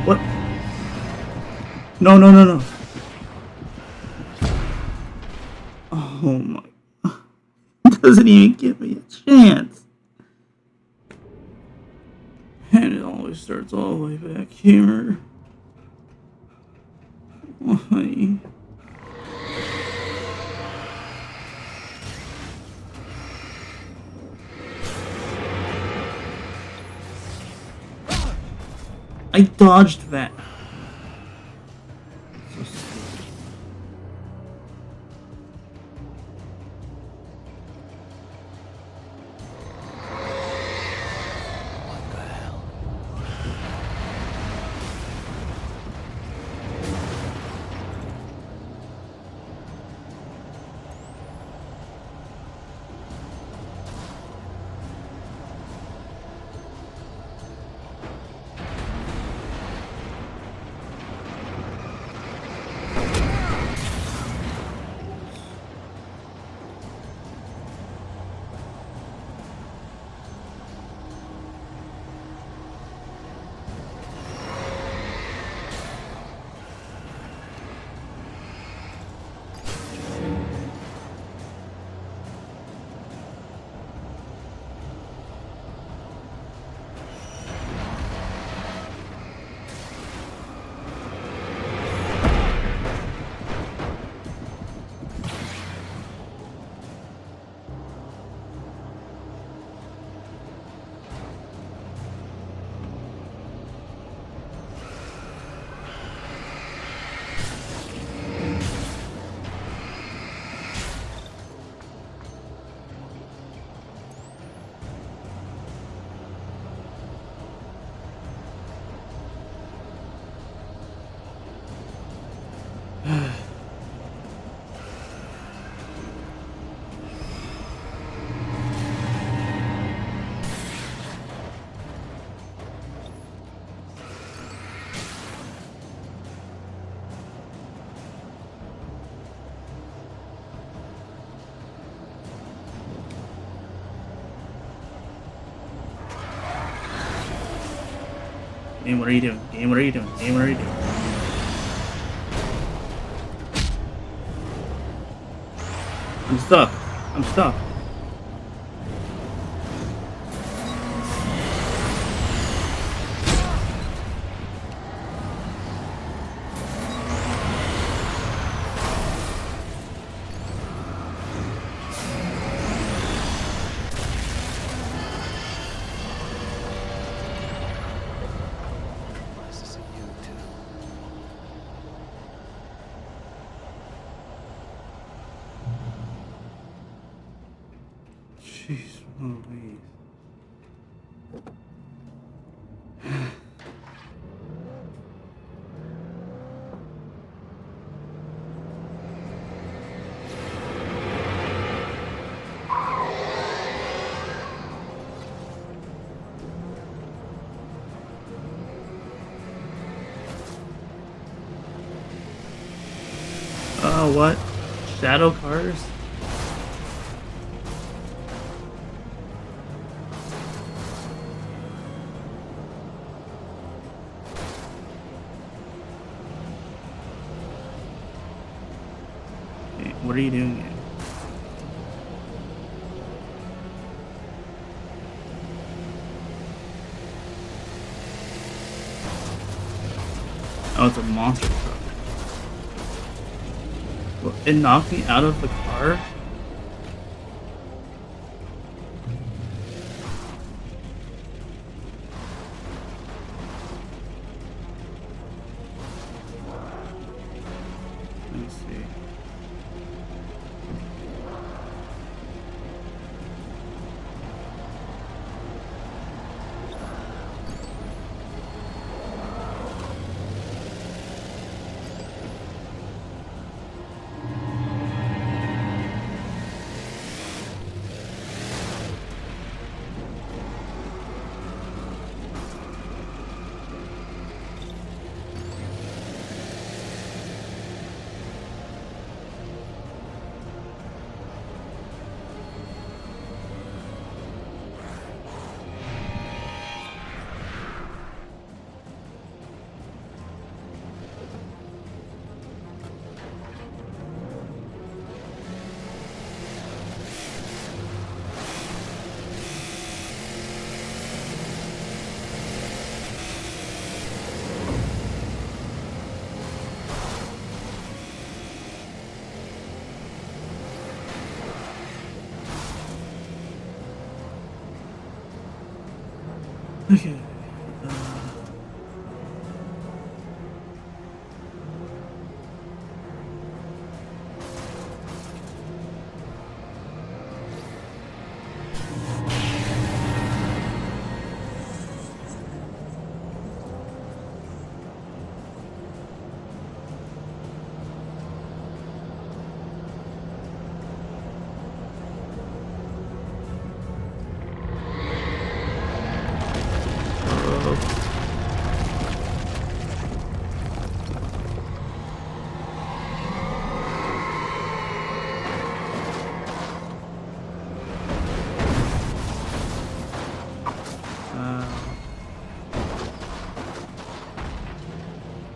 What? No, no, no, no. Oh my. Doesn't even give me a chance. And it always starts all the way back here. Why? I dodged that. So stupid. What the hell? Game, what are you doing? Game, what are you doing? Game, what are you doing? I'm stuck. I'm stuck. Nice to see you too. Jeez Louise. Oh, what? Shadow cars? Hey, what are you doing here? Oh, it's a monster truck. Well, it knocked me out of the car? Let me see. Okay.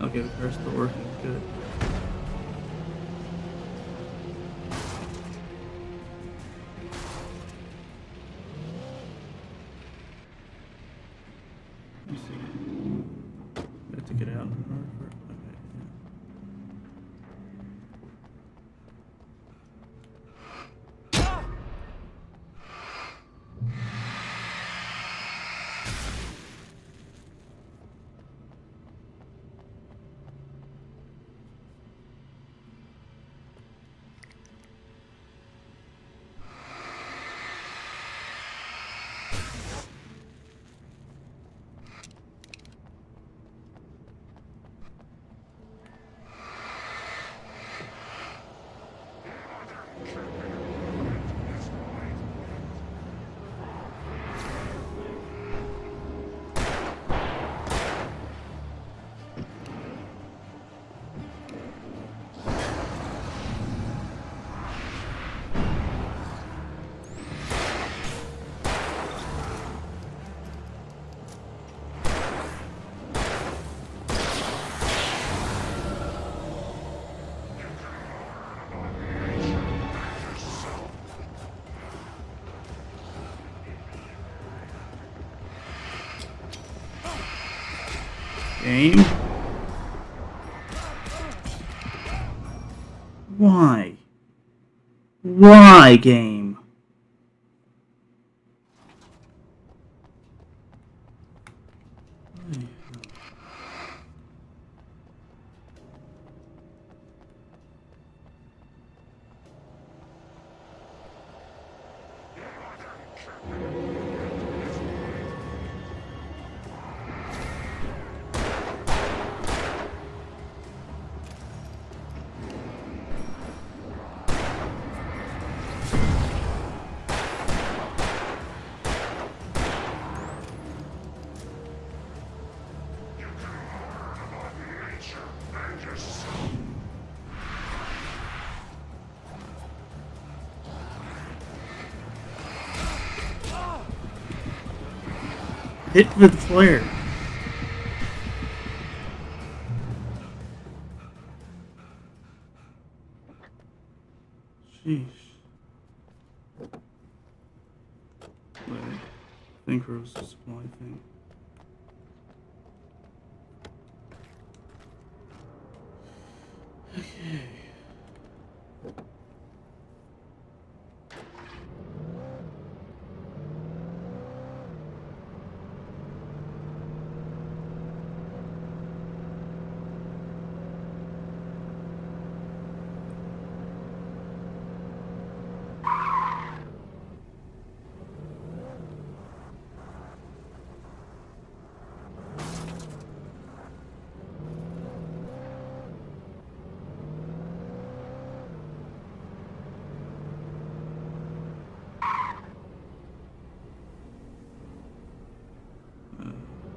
Okay, the car's still working. Good. Let me see. I have to get out. Okay. Game? Why? Why, game? Hit with flare. Sheesh. Wait, I think it was a supply thing. Okay.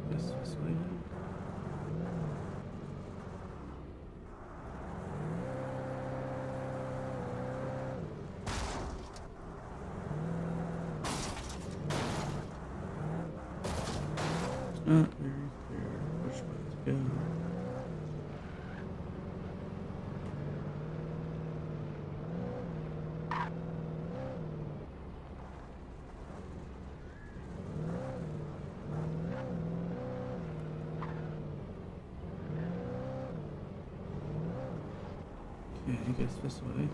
This way then. It's not very clear which way to go. Okay, I guess this way.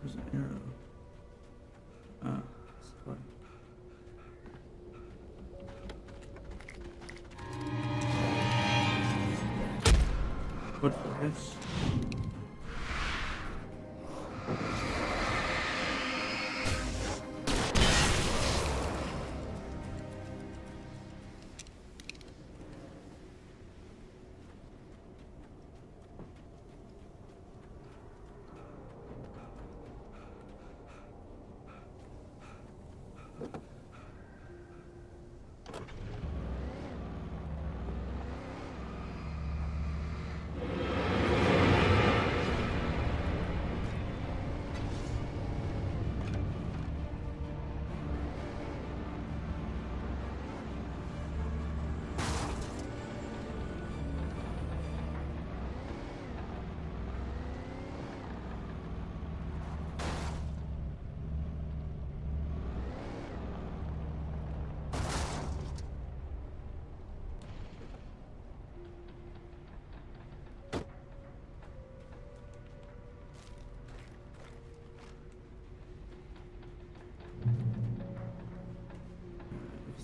There's an arrow. Ah, supply. What for this?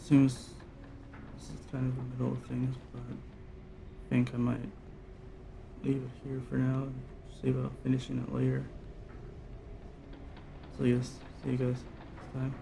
Seems this is kind of the middle of things, but I think I might leave it here for now and see about finishing it later. So yes, see you guys next time.